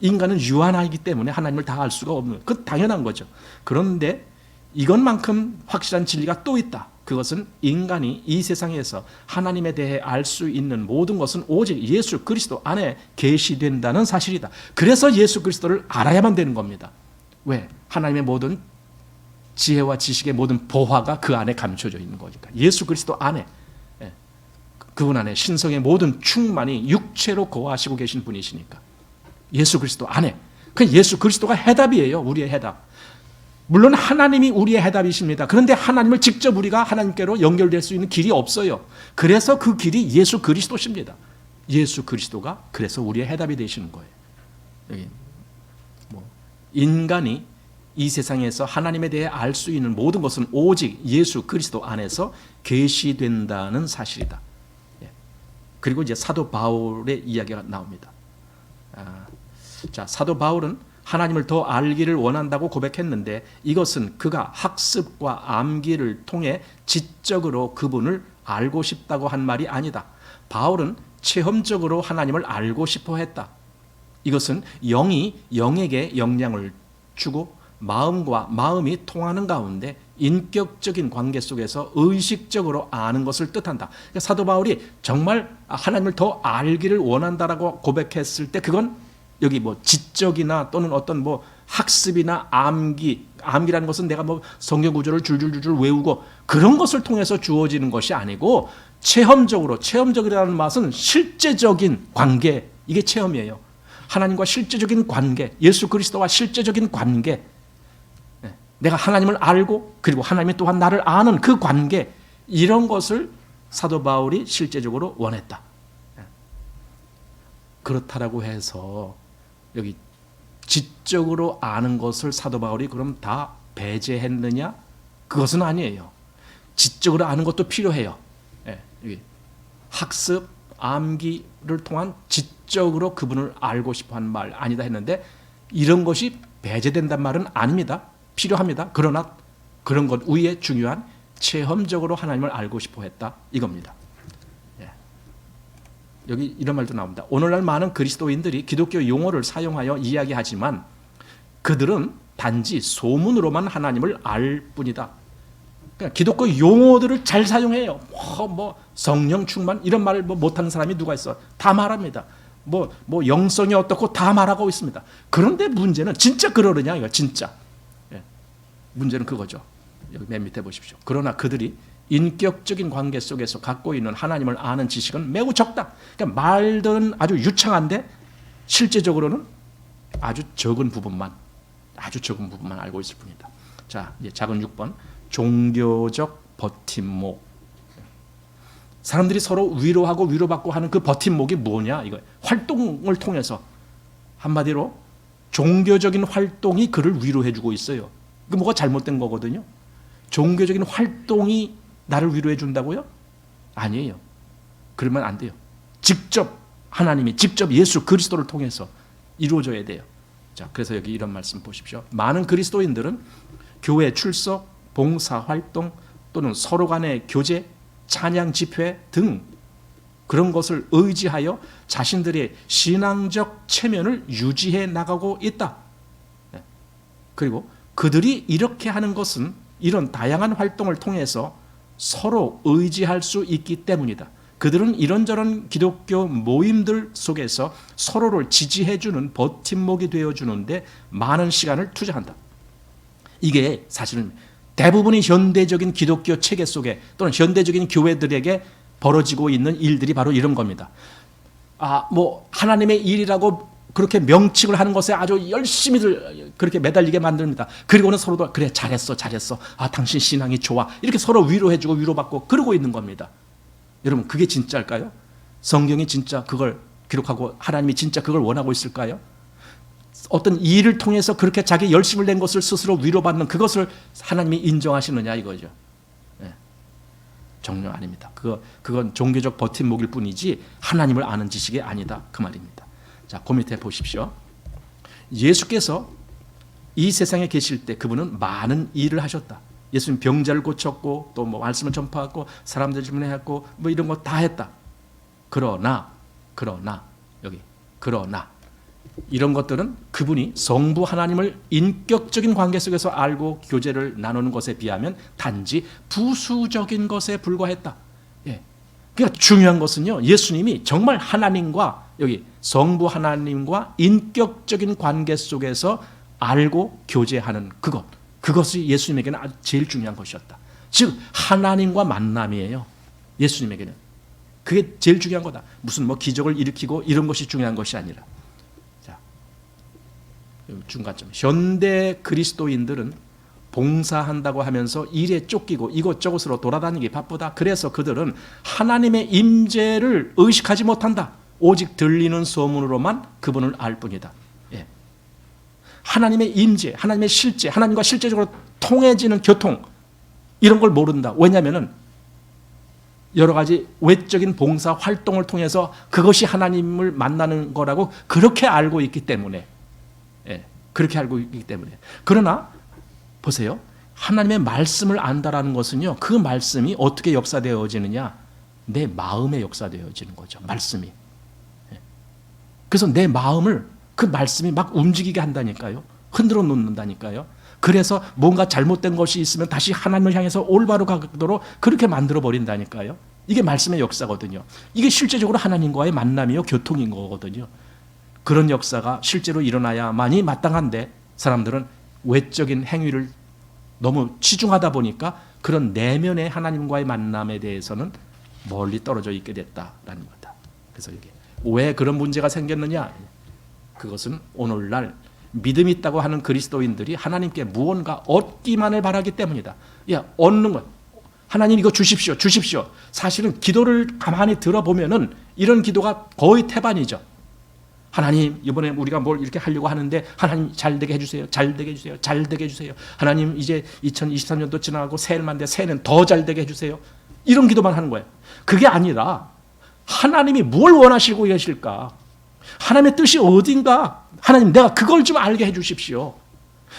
인간은 유한하기 때문에 하나님을 다 알 수가 없는, 그 당연한 거죠. 그런데 이것만큼 확실한 진리가 또 있다. 그것은 인간이 이 세상에서 하나님에 대해 알 수 있는 모든 것은 오직 예수 그리스도 안에 계시된다는 사실이다. 그래서 예수 그리스도를 알아야만 되는 겁니다. 왜? 하나님의 모든 지혜와 지식의 모든 보화가 그 안에 감춰져 있는 거니까. 예수 그리스도 안에, 그분 안에 신성의 모든 충만이 육체로 거하시고 계신 분이시니까. 예수 그리스도 안에. 그 예수 그리스도가 해답이에요. 우리의 해답. 물론 하나님이 우리의 해답이십니다. 그런데 하나님을 직접 우리가 하나님께로 연결될 수 있는 길이 없어요. 그래서 그 길이 예수 그리스도십니다. 예수 그리스도가 그래서 우리의 해답이 되시는 거예요. 여기 인간이 이 세상에서 하나님에 대해 알 수 있는 모든 것은 오직 예수 그리스도 안에서 계시된다는 사실이다. 그리고 이제 사도 바울의 이야기가 나옵니다. 자, 사도 바울은 하나님을 더 알기를 원한다고 고백했는데 이것은 그가 학습과 암기를 통해 지적으로 그분을 알고 싶다고 한 말이 아니다. 바울은 체험적으로 하나님을 알고 싶어 했다. 이것은 영이 영에게 영향을 주고 마음과 마음이 통하는 가운데 인격적인 관계 속에서 의식적으로 아는 것을 뜻한다. 그러니까 사도 바울이 정말 하나님을 더 알기를 원한다라고 고백했을 때 그건 여기 지적이나 또는 어떤 학습이나 암기라는 것은 내가 성경 구조를 줄줄줄 외우고 그런 것을 통해서 주어지는 것이 아니고 체험적이라는 말은 실제적인 관계, 이게 체험이에요. 하나님과 실제적인 관계, 예수 그리스도와 실제적인 관계, 내가 하나님을 알고 그리고 하나님이 또한 나를 아는 그 관계, 이런 것을 사도 바울이 실제적으로 원했다. 그렇다라고 해서 여기 지적으로 아는 것을 사도 바울이 그럼 다 배제했느냐? 그것은 아니에요. 지적으로 아는 것도 필요해요. 여기 학습, 암기를 통한 지적으로 그분을 알고 싶어하는 말 아니다 했는데 이런 것이 배제된단 말은 아닙니다. 필요합니다. 그러나 그런 것 위에 중요한 체험적으로 하나님을 알고 싶어 했다 이겁니다. 여기 이런 말도 나옵니다. 오늘날 많은 그리스도인들이 기독교 용어를 사용하여 이야기하지만 그들은 단지 소문으로만 하나님을 알 뿐이다. 그러니까 기독교 용어들을 잘 사용해요. 성령 충만 이런 말을 못하는 사람이 누가 있어? 다 말합니다. 영성이 어떻고 다 말하고 있습니다. 그런데 문제는 진짜 그러느냐 이거 진짜. 문제는 그거죠. 여기 맨 밑에 보십시오. 그러나 그들이 인격적인 관계 속에서 갖고 있는 하나님을 아는 지식은 매우 적다. 그러니까 말들은 아주 유창한데 실제적으로는 아주 적은 부분만 알고 있을 뿐이다. 자, 이제 작은 6번 종교적 버팀목. 사람들이 서로 위로하고 위로받고 하는 그 버팀목이 뭐냐? 이거 활동을 통해서 한마디로 종교적인 활동이 그를 위로해주고 있어요. 그 뭐가 잘못된 거거든요. 종교적인 활동이 나를 위로해 준다고요? 아니에요. 그러면 안 돼요. 하나님이 직접 예수 그리스도를 통해서 이루어져야 돼요. 자, 그래서 여기 이런 말씀 보십시오. 많은 그리스도인들은 교회 출석, 봉사 활동 또는 서로 간의 교제, 찬양 집회 등 그런 것을 의지하여 자신들의 신앙적 체면을 유지해 나가고 있다. 그리고 그들이 이렇게 하는 것은 이런 다양한 활동을 통해서 서로 의지할 수 있기 때문이다. 그들은 이런저런 기독교 모임들 속에서 서로를 지지해주는 버팀목이 되어주는데 많은 시간을 투자한다. 이게 사실은 대부분의 현대적인 기독교 체계 속에 또는 현대적인 교회들에게 벌어지고 있는 일들이 바로 이런 겁니다. 하나님의 일이라고 그렇게 명칭을 하는 것에 아주 열심히들 그렇게 매달리게 만듭니다. 그리고는 서로도 그래 잘했어. 당신 신앙이 좋아. 이렇게 서로 위로해주고 위로받고 그러고 있는 겁니다. 여러분 그게 진짜일까요? 성경이 진짜 그걸 기록하고 하나님이 진짜 그걸 원하고 있을까요? 어떤 일을 통해서 그렇게 자기 열심을 낸 것을 스스로 위로받는 그것을 하나님이 인정하시느냐 이거죠. 정녕 아닙니다. 그건 종교적 버팀목일 뿐이지 하나님을 아는 지식이 아니다 그 말입니다. 자, 그 밑에 보십시오. 예수께서 이 세상에 계실 때 그분은 많은 일을 하셨다. 예수님 병자를 고쳤고 또 말씀을 전파하고 사람들 질문했고 이런 거 다 했다. 그러나 이런 것들은 그분이 성부 하나님을 인격적인 관계 속에서 알고 교제를 나누는 것에 비하면 단지 부수적인 것에 불과했다. 그러니까 중요한 것은요, 예수님이 정말 하나님과 여기 성부 하나님과 인격적인 관계 속에서 알고 교제하는 그것, 그것이 예수님에게는 아주 제일 중요한 것이었다. 즉 하나님과 만남이에요. 예수님에게는 그게 제일 중요한 거다. 무슨 뭐 기적을 일으키고 이런 것이 중요한 것이 아니라. 자, 중간점. 현대 그리스도인들은 봉사한다고 하면서 일에 쫓기고 이곳저곳으로 돌아다니기 바쁘다. 그래서 그들은 하나님의 임재를 의식하지 못한다. 오직 들리는 소문으로만 그분을 알 뿐이다. 예. 하나님의 임재, 하나님의 실제, 하나님과 실제적으로 통해지는 교통 이런 걸 모른다. 왜냐하면은 여러 가지 외적인 봉사 활동을 통해서 그것이 하나님을 만나는 거라고 그렇게 알고 있기 때문에, 예, 그렇게 알고 있기 때문에. 그러나 보세요. 하나님의 말씀을 안다라는 것은요, 그 말씀이 어떻게 역사되어지느냐? 내 마음에 역사되어지는 거죠. 말씀이. 예. 그래서 내 마음을 그 말씀이 막 움직이게 한다니까요. 흔들어 놓는다니까요. 그래서 뭔가 잘못된 것이 있으면 다시 하나님을 향해서 올바로 가도록 그렇게 만들어 버린다니까요. 이게 말씀의 역사거든요. 이게 실제적으로 하나님과의 만남이요, 교통인 거거든요. 그런 역사가 실제로 일어나야만이 마땅한데 사람들은 외적인 행위를 너무 치중하다 보니까 그런 내면의 하나님과의 만남에 대해서는 멀리 떨어져 있게 됐다라는 거다. 그래서 이게 왜 그런 문제가 생겼느냐? 그것은 오늘날 믿음이 있다고 하는 그리스도인들이 하나님께 무언가 얻기만을 바라기 때문이다. 야, 얻는 것. 하나님 이거 주십시오. 주십시오. 사실은 기도를 가만히 들어보면은 이런 기도가 거의 태반이죠. 하나님 이번에 우리가 뭘 이렇게 하려고 하는데 하나님 잘 되게 해주세요. 잘 되게 해주세요. 잘 되게 해주세요. 하나님 이제 2023년도 지나가고 새해만데 새해는 더 잘 되게 해주세요. 이런 기도만 하는 거예요. 그게 아니라 하나님이 뭘 원하시고 계실까? 하나님의 뜻이 어딘가? 하나님 내가 그걸 좀 알게 해주십시오.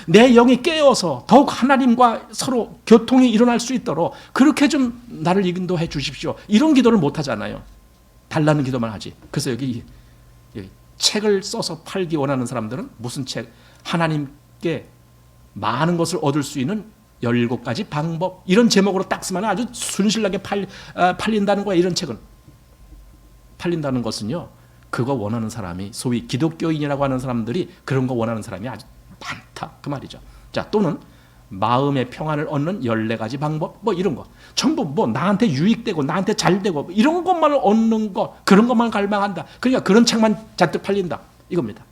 내 영이 깨어서 더욱 하나님과 서로 교통이 일어날 수 있도록 그렇게 좀 나를 인도해 주십시오. 이런 기도를 못 하잖아요. 달라는 기도만 하지. 그래서 여기 책을 써서 팔기 원하는 사람들은 무슨 책? 하나님께 많은 것을 얻을 수 있는 17가지 방법 이런 제목으로 딱 쓰면 아주 순실하게 팔린다는 거야. 이런 책은 팔린다는 것은요, 그거 원하는 사람이 소위 기독교인이라고 하는 사람들이 그런 거 원하는 사람이 아주 많다 그 말이죠. 자, 또는 마음의 평안을 얻는 14가지 방법 뭐 이런 거 전부 뭐 나한테 유익되고 나한테 잘되고 이런 것만 얻는 거 그런 것만 갈망한다. 그러니까 그런 책만 잔뜩 팔린다 이겁니다.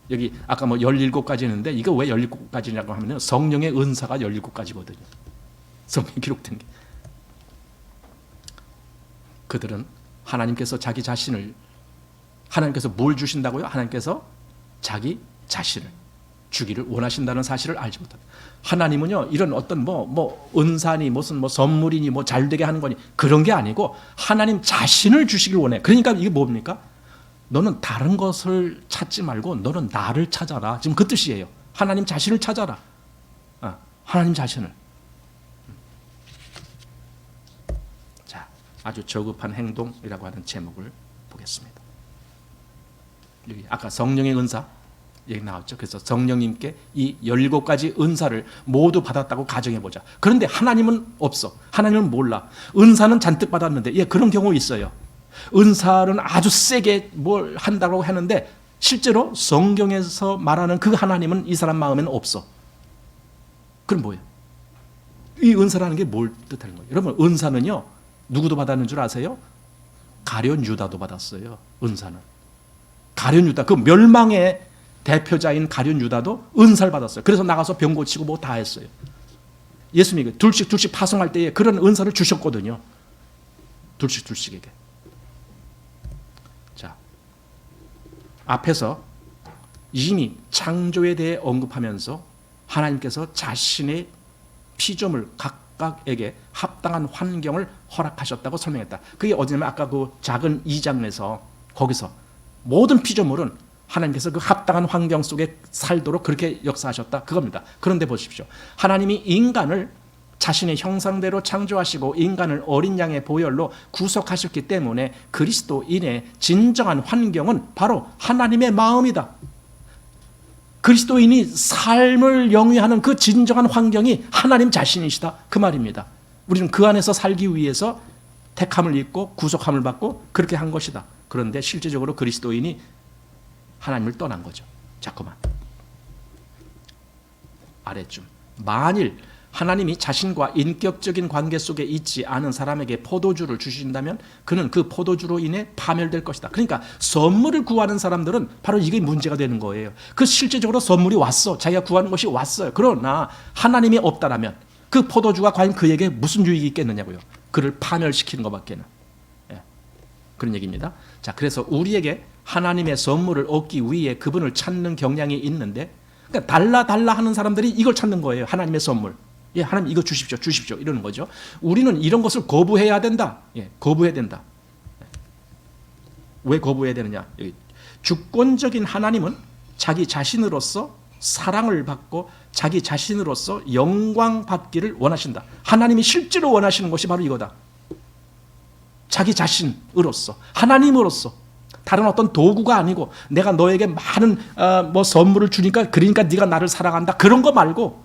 여기 아까 뭐 17가지 했는데 이거 왜 17가지냐고 하면 성령의 은사가 17가지거든요. 성경에 기록된 게. 그들은 하나님께서 자기 자신을 하나님께서 뭘 주신다고요? 하나님께서 자기 자신을 주기를 원하신다는 사실을 알지 못한다. 하나님은요 이런 어떤 뭐 은사니 무슨 뭐 선물이니 뭐 잘되게 하는 거니 그런 게 아니고 하나님 자신을 주시길 원해. 그러니까 이게 뭡니까? 너는 다른 것을 찾지 말고 너는 나를 찾아라. 지금 그 뜻이에요. 하나님 자신을 찾아라. 하나님 자신을. 자, 아주 저급한 행동이라고 하는 제목을 보겠습니다. 여기 아까 성령의 은사 얘기 나왔죠. 그래서 성령님께 이 17가지 은사를 모두 받았다고 가정해보자. 그런데 하나님은 없어. 하나님은 몰라. 은사는 잔뜩 받았는데, 예, 그런 경우 있어요. 은사는 아주 세게 뭘 한다고 하는데 실제로 성경에서 말하는 그 하나님은 이 사람 마음에는 없어. 그럼 뭐예요? 이 은사라는 게 뭘 뜻하는 거예요? 여러분, 은사는요 누구도 받았는 줄 아세요? 가룟 유다도 받았어요. 은사는 가룟 유다, 그 멸망의 대표자인 가룟 유다도 은사를 받았어요. 그래서 나가서 병 고치고 뭐 다 했어요. 예수님이 둘씩 파송할 때에 그런 은사를 주셨거든요. 둘씩에게. 자, 앞에서 이미 창조에 대해 언급하면서 하나님께서 자신의 피조물 각각에게 합당한 환경을 허락하셨다고 설명했다. 그게 어디냐면 아까 그 작은 2장에서 거기서 모든 피조물은 하나님께서 그 합당한 환경 속에 살도록 그렇게 역사하셨다 그겁니다. 그런데 보십시오. 하나님이 인간을 자신의 형상대로 창조하시고 인간을 어린 양의 보혈로 구속하셨기 때문에 그리스도인의 진정한 환경은 바로 하나님의 마음이다. 그리스도인이 삶을 영위하는 그 진정한 환경이 하나님 자신이시다 그 말입니다. 우리는 그 안에서 살기 위해서 택함을 입고 구속함을 받고 그렇게 한 것이다. 그런데 실제적으로 그리스도인이 하나님을 떠난 거죠. 자꾸만. 아래쯤. 만일 하나님이 자신과 인격적인 관계 속에 있지 않은 사람에게 포도주를 주신다면 그는 그 포도주로 인해 파멸될 것이다. 그러니까 선물을 구하는 사람들은 바로 이게 문제가 되는 거예요. 그 실제적으로 선물이 왔어. 자기가 구하는 것이 왔어요. 그러나 하나님이 없다라면 그 포도주가 과연 그에게 무슨 유익이 있겠느냐고요. 그를 파멸시키는 것밖에는. 예. 그런 얘기입니다. 자, 그래서 우리에게 하나님의 선물을 얻기 위해 그분을 찾는 경향이 있는데, 그러니까 달라 하는 사람들이 이걸 찾는 거예요. 하나님의 선물. 예, 하나님 이거 주십시오, 주십시오. 이러는 거죠. 우리는 이런 것을 거부해야 된다. 예, 거부해야 된다. 왜 거부해야 되느냐? 주권적인 하나님은 자기 자신으로서 사랑을 받고 자기 자신으로서 영광 받기를 원하신다. 하나님이 실제로 원하시는 것이 바로 이거다. 자기 자신으로서, 하나님으로서, 다른 어떤 도구가 아니고 내가 너에게 많은 선물을 주니까 그러니까 네가 나를 사랑한다. 그런 거 말고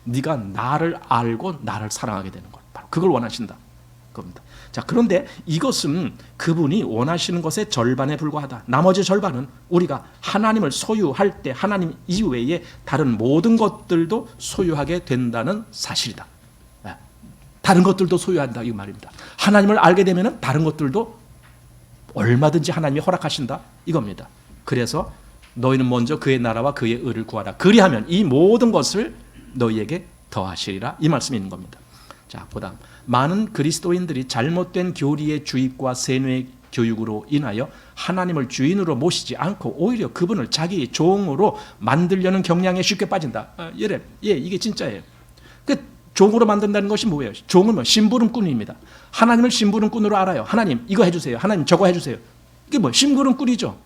네가 나를 알고 나를 사랑하게 되는 것. 바로 그걸 원하신다. 겁니다. 자, 그런데 이것은 그분이 원하시는 것의 절반에 불과하다. 나머지 절반은 우리가 하나님을 소유할 때 하나님 이외에 다른 모든 것들도 소유하게 된다는 사실이다. 다른 것들도 소유한다 이 말입니다. 하나님을 알게 되면 다른 것들도 얼마든지 하나님이 허락하신다 이겁니다. 그래서 너희는 먼저 그의 나라와 그의 의를 구하라. 그리하면 이 모든 것을 너희에게 더하시리라 이 말씀이 있는 겁니다. 자, 그다음 많은 그리스도인들이 잘못된 교리의 주입과 세뇌 교육으로 인하여 하나님을 주인으로 모시지 않고 오히려 그분을 자기 종으로 만들려는 경향에 쉽게 빠진다. 이게 진짜예요. 그 종으로 만든다는 것이 뭐예요? 종은 뭐 심부름꾼입니다. 하나님을 심부름꾼으로 알아요. 하나님 이거 해주세요. 하나님 저거 해주세요. 이게 뭐 심부름꾼이죠.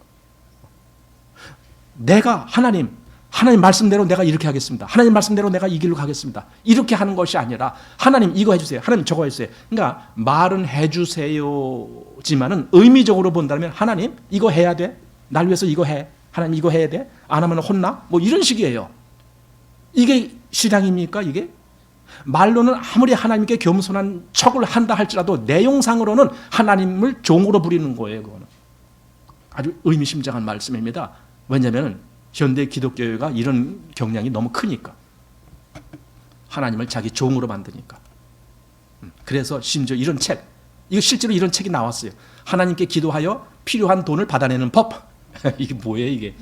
내가 하나님 말씀대로 내가 이렇게 하겠습니다. 하나님 말씀대로 내가 이 길로 가겠습니다. 이렇게 하는 것이 아니라 하나님 이거 해주세요. 하나님 저거 해주세요. 그러니까 말은 해주세요지만은 의미적으로 본다면 하나님 이거 해야 돼. 날 위해서 이거 해. 하나님 이거 해야 돼. 안 하면 혼나. 뭐 이런 식이에요. 이게 신앙입니까 이게? 말로는 아무리 하나님께 겸손한 척을 한다 할지라도 내용상으로는 하나님을 종으로 부리는 거예요. 그거는 아주 의미심장한 말씀입니다. 왜냐하면 현대 기독교가 이런 경향이 너무 크니까. 하나님을 자기 종으로 만드니까. 그래서 심지어 이런 책, 이거 실제로 이런 책이 나왔어요. 하나님께 기도하여 필요한 돈을 받아내는 법. 이게 뭐예요 이게?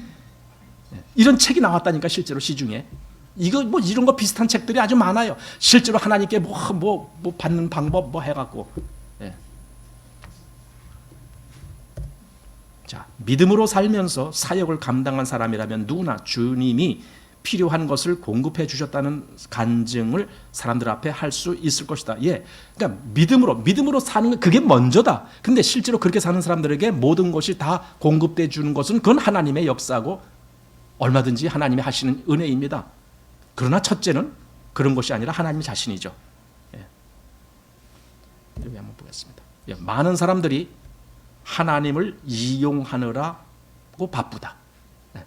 이런 책이 나왔다니까 실제로 시중에. 이거 뭐 이런 거 비슷한 책들이 아주 많아요. 실제로 하나님께 뭐 받는 방법 뭐 해갖고. 자, 믿음으로 살면서 사역을 감당한 사람이라면 누구나 주님이 필요한 것을 공급해 주셨다는 간증을 사람들 앞에 할 수 있을 것이다. 예, 그러니까 믿음으로 사는 게 그게 먼저다. 근데 실제로 그렇게 사는 사람들에게 모든 것이 다 공급돼 주는 것은 그건 하나님의 역사고 얼마든지 하나님이 하시는 은혜입니다. 그러나 첫째는 그런 것이 아니라 하나님 자신이죠. 예. 여기 한번 보겠습니다. 예, 많은 사람들이 하나님을 이용하느라고 바쁘다. 예.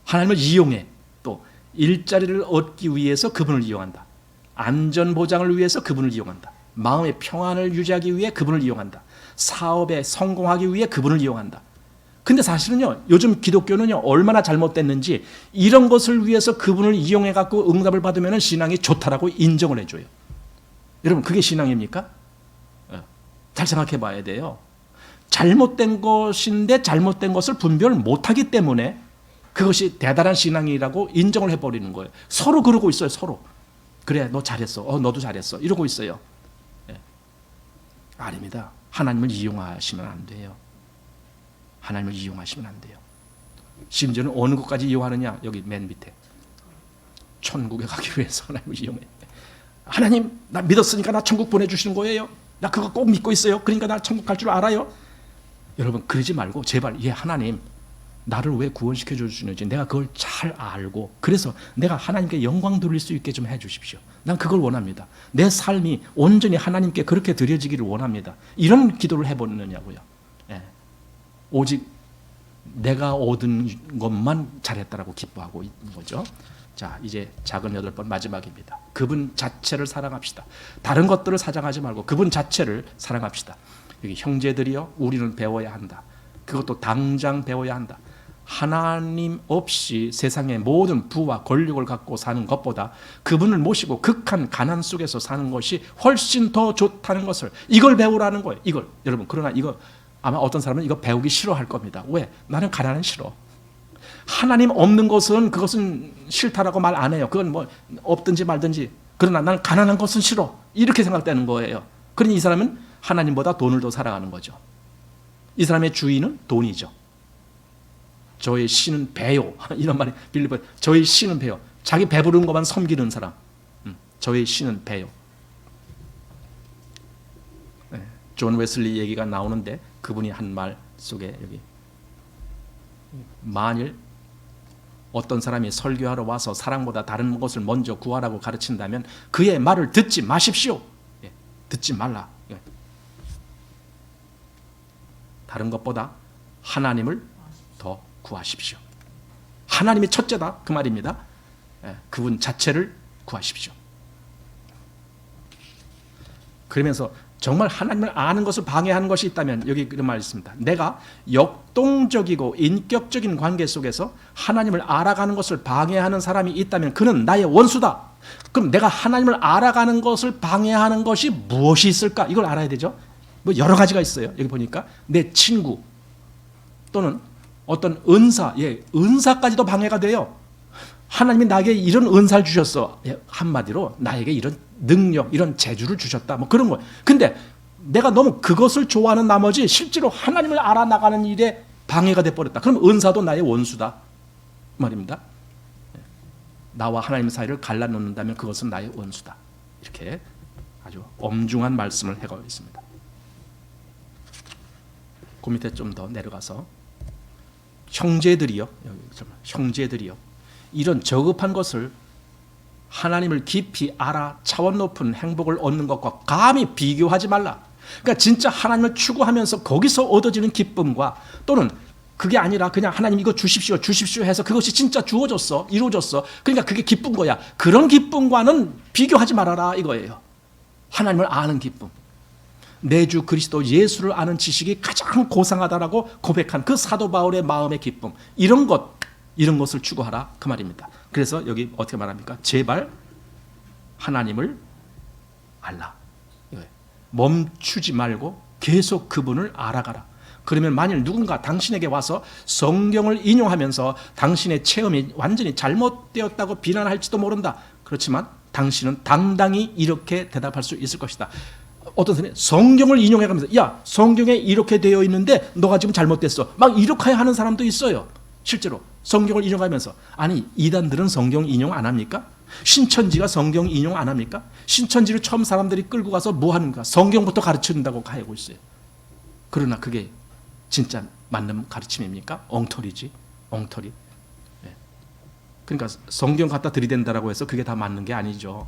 하나님을 이용해. 또 일자리를 얻기 위해서 그분을 이용한다. 안전보장을 위해서 그분을 이용한다. 마음의 평안을 유지하기 위해 그분을 이용한다. 사업에 성공하기 위해 그분을 이용한다. 근데 사실은요, 요즘 기독교는요, 얼마나 잘못됐는지 이런 것을 위해서 그분을 이용해갖고 응답을 받으면 신앙이 좋다라고 인정을 해줘요. 여러분, 그게 신앙입니까? 잘 생각해 봐야 돼요. 잘못된 것인데 잘못된 것을 분별을 못하기 때문에 그것이 대단한 신앙이라고 인정을 해버리는 거예요. 서로 그러고 있어요, 서로. 그래, 너 잘했어. 너도 잘했어. 이러고 있어요. 아닙니다. 하나님을 이용하시면 안 돼요. 하나님을 이용하시면 안 돼요. 심지어는 어느 것까지 이용하느냐? 여기 맨 밑에. 천국에 가기 위해서 하나님을 이용해. 하나님, 나 믿었으니까 나 천국 보내주시는 거예요. 나 그거 꼭 믿고 있어요. 그러니까 나 천국 갈 줄 알아요. 여러분, 그러지 말고 제발, 하나님, 나를 왜 구원시켜 주시는지 내가 그걸 잘 알고 그래서 내가 하나님께 영광 돌릴 수 있게 좀 해주십시오. 난 그걸 원합니다. 내 삶이 온전히 하나님께 그렇게 드려지기를 원합니다. 이런 기도를 해보느냐고요. 오직 내가 얻은 것만 잘했다라고 기뻐하고 있는 거죠. 자, 이제 작은 8번 마지막입니다. 그분 자체를 사랑합시다. 다른 것들을 사랑하지 말고 그분 자체를 사랑합시다. 여기 형제들이여, 우리는 배워야 한다. 그것도 당장 배워야 한다. 하나님 없이 세상의 모든 부와 권력을 갖고 사는 것보다 그분을 모시고 극한 가난 속에서 사는 것이 훨씬 더 좋다는 것을, 이걸 배우라는 거예요. 이걸. 여러분, 그러나 이거 아마 어떤 사람은 이거 배우기 싫어할 겁니다. 왜? 나는 가난은 싫어. 하나님 없는 것은 그것은 싫다라고 말 안 해요. 그건 뭐 없든지 말든지. 그러나 나는 가난한 것은 싫어. 이렇게 생각되는 거예요. 그러니 이 사람은 하나님보다 돈을 더 사랑하는 거죠. 이 사람의 주인은 돈이죠. 저의 신은 배요. 이런 말이 빌리버. 저의 신은 배요. 자기 배부른 것만 섬기는 사람. 저의 신은 배요. 네, 존 웨슬리 얘기가 나오는데 그분이 한 말 속에 여기, 만일 어떤 사람이 설교하러 와서 사랑보다 다른 것을 먼저 구하라고 가르친다면 그의 말을 듣지 마십시오. 예, 듣지 말라. 예. 다른 것보다 하나님을 더 구하십시오. 하나님이 첫째다 그 말입니다. 예, 그분 자체를 구하십시오. 그러면서 정말 하나님을 아는 것을 방해하는 것이 있다면 여기 그런 말이 있습니다. 내가 역동적이고 인격적인 관계 속에서 하나님을 알아가는 것을 방해하는 사람이 있다면 그는 나의 원수다. 그럼 내가 하나님을 알아가는 것을 방해하는 것이 무엇이 있을까? 이걸 알아야 되죠. 뭐 여러 가지가 있어요. 여기 보니까 내 친구 또는 어떤 은사, 은사까지도 방해가 돼요. 하나님이 나에게 이런 은사를 주셨어. 한마디로 나에게 이런 능력, 이런 재주를 주셨다. 뭐 그런 거예요. 근데 내가 너무 그것을 좋아하는 나머지 실제로 하나님을 알아나가는 일에 방해가 돼버렸다. 그럼 은사도 나의 원수다 말입니다. 나와 하나님 사이를 갈라놓는다면 그것은 나의 원수다. 이렇게 아주 엄중한 말씀을 해가고 있습니다. 그 밑에 좀 더 내려가서 형제들이요, 형제들이요, 이런 저급한 것을 하나님을 깊이 알아 차원 높은 행복을 얻는 것과 감히 비교하지 말라. 그러니까 진짜 하나님을 추구하면서 거기서 얻어지는 기쁨과, 또는 그게 아니라 그냥 하나님 이거 주십시오 주십시오 해서 그것이 진짜 주어졌어, 이루어졌어, 그러니까 그게 기쁜 거야. 그런 기쁨과는 비교하지 말아라 이거예요. 하나님을 아는 기쁨, 내 주 그리스도 예수를 아는 지식이 가장 고상하다라고 고백한 그 사도 바울의 마음의 기쁨, 이런 것을 추구하라 그 말입니다. 그래서 여기 어떻게 말합니까? 제발 하나님을 알라. 멈추지 말고 계속 그분을 알아가라. 그러면 만일 누군가 당신에게 와서 성경을 인용하면서 당신의 체험이 완전히 잘못되었다고 비난할지도 모른다. 그렇지만 당신은 당당히 이렇게 대답할 수 있을 것이다. 어떤 사람이 성경을 인용해가면서 야, 성경에 이렇게 되어 있는데 너가 지금 잘못됐어, 막 이렇게 하는 사람도 있어요. 실제로 성경을 인용하면서, 아니 이단들은 성경 인용 안 합니까? 신천지가 성경 인용 안 합니까? 신천지를 처음 사람들이 끌고 가서 뭐 하는가? 성경부터 가르친다고 하고 있어요. 그러나 그게 진짜 맞는 가르침입니까? 엉터리지, 엉터리. 그러니까 성경 갖다 들이댄다라고 해서 그게 다 맞는 게 아니죠.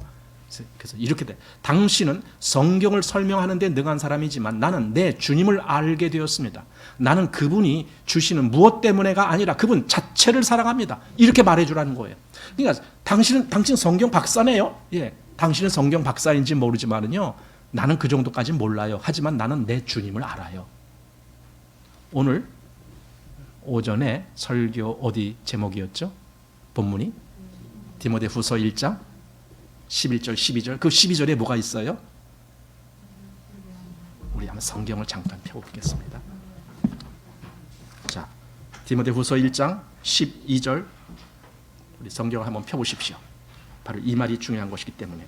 그래서 이렇게 돼. 당신은 성경을 설명하는 데 능한 사람이지만 나는 내 주님을 알게 되었습니다. 나는 그분이 주시는 무엇 때문에가 아니라 그분 자체를 사랑합니다. 이렇게 말해주라는 거예요. 그러니까 당신 성경 박사네요. 예, 당신은 성경 박사인지 모르지만은요, 나는 그 정도까지 몰라요. 하지만 나는 내 주님을 알아요. 오늘 오전에 설교 어디 제목이었죠? 본문이 디모데후서 1장 11절 12절. 그 12절에 뭐가 있어요? 우리 한번 성경을 잠깐 펴보겠습니다. 자, 디모데후서 1장 12절, 우리 성경을 한번 펴보십시오. 바로 이 말이 중요한 것이기 때문에.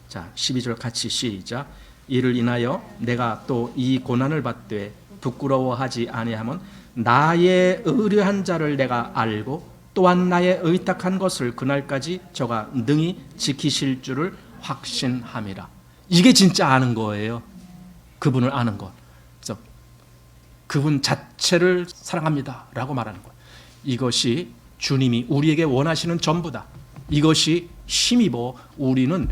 자, 12절 같이 시작. 이를 인하여 내가 또 이 고난을 받되 부끄러워하지 아니함은 나의 의뢰한 자를 내가 알고 또한 나의 의탁한 것을 그날까지 저가 능히 지키실 줄을 확신함이라. 이게 진짜 아는 거예요. 그분을 아는 것. 그래서 그분 자체를 사랑합니다 라고 말하는 거예요. 이것이 주님이 우리에게 원하시는 전부다. 이것이 힘입어 우리는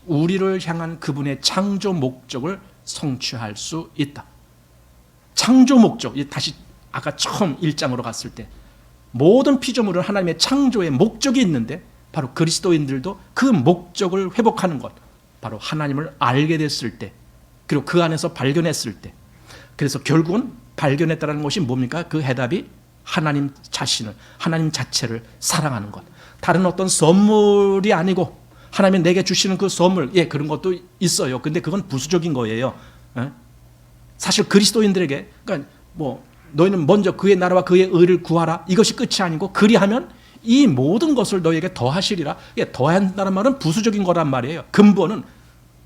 우리를 향한 그분의 창조 목적을 성취할 수 있다. 창조 목적, 다시 아까 처음 1장으로 갔을 때 모든 피조물은 하나님의 창조의 목적이 있는데 바로 그리스도인들도 그 목적을 회복하는 것, 바로 하나님을 알게 됐을 때, 그리고 그 안에서 발견했을 때, 그래서 결국은 발견했다는 것이 뭡니까? 그 해답이 하나님 자신을, 하나님 자체를 사랑하는 것. 다른 어떤 선물이 아니고 하나님이 내게 주시는 그 선물, 예, 그런 것도 있어요. 근데 그건 부수적인 거예요. 예? 사실 그리스도인들에게, 그러니까 뭐 너희는 먼저 그의 나라와 그의 의를 구하라, 이것이 끝이 아니고 그리하면 이 모든 것을 너희에게 더하시리라. 예, 더한다는 말은 부수적인 거란 말이에요. 근본은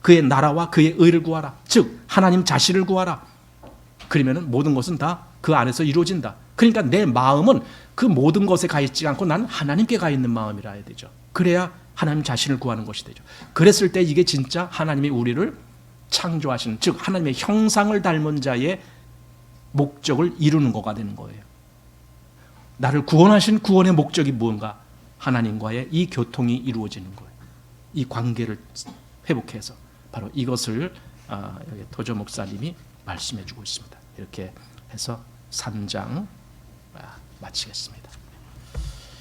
그의 나라와 그의 의를 구하라. 즉 하나님 자신을 구하라. 그러면은 모든 것은 다 그 안에서 이루어진다. 그러니까 내 마음은 그 모든 것에 가 있지 않고 난 하나님께 가 있는 마음이라 해야 되죠. 그래야 하나님 자신을 구하는 것이 되죠. 그랬을 때 이게 진짜 하나님이 우리를 창조하시는, 즉 하나님의 형상을 닮은 자의 목적을 이루는 거가 되는 거예요. 나를 구원하신 구원의 목적이 무언가? 하나님과의 이 교통이 이루어지는 거예요. 이 관계를 회복해서 바로 이것을 여기 도저 목사님이 말씀해 주고 있습니다. 이렇게 해서 3장 마치겠습니다.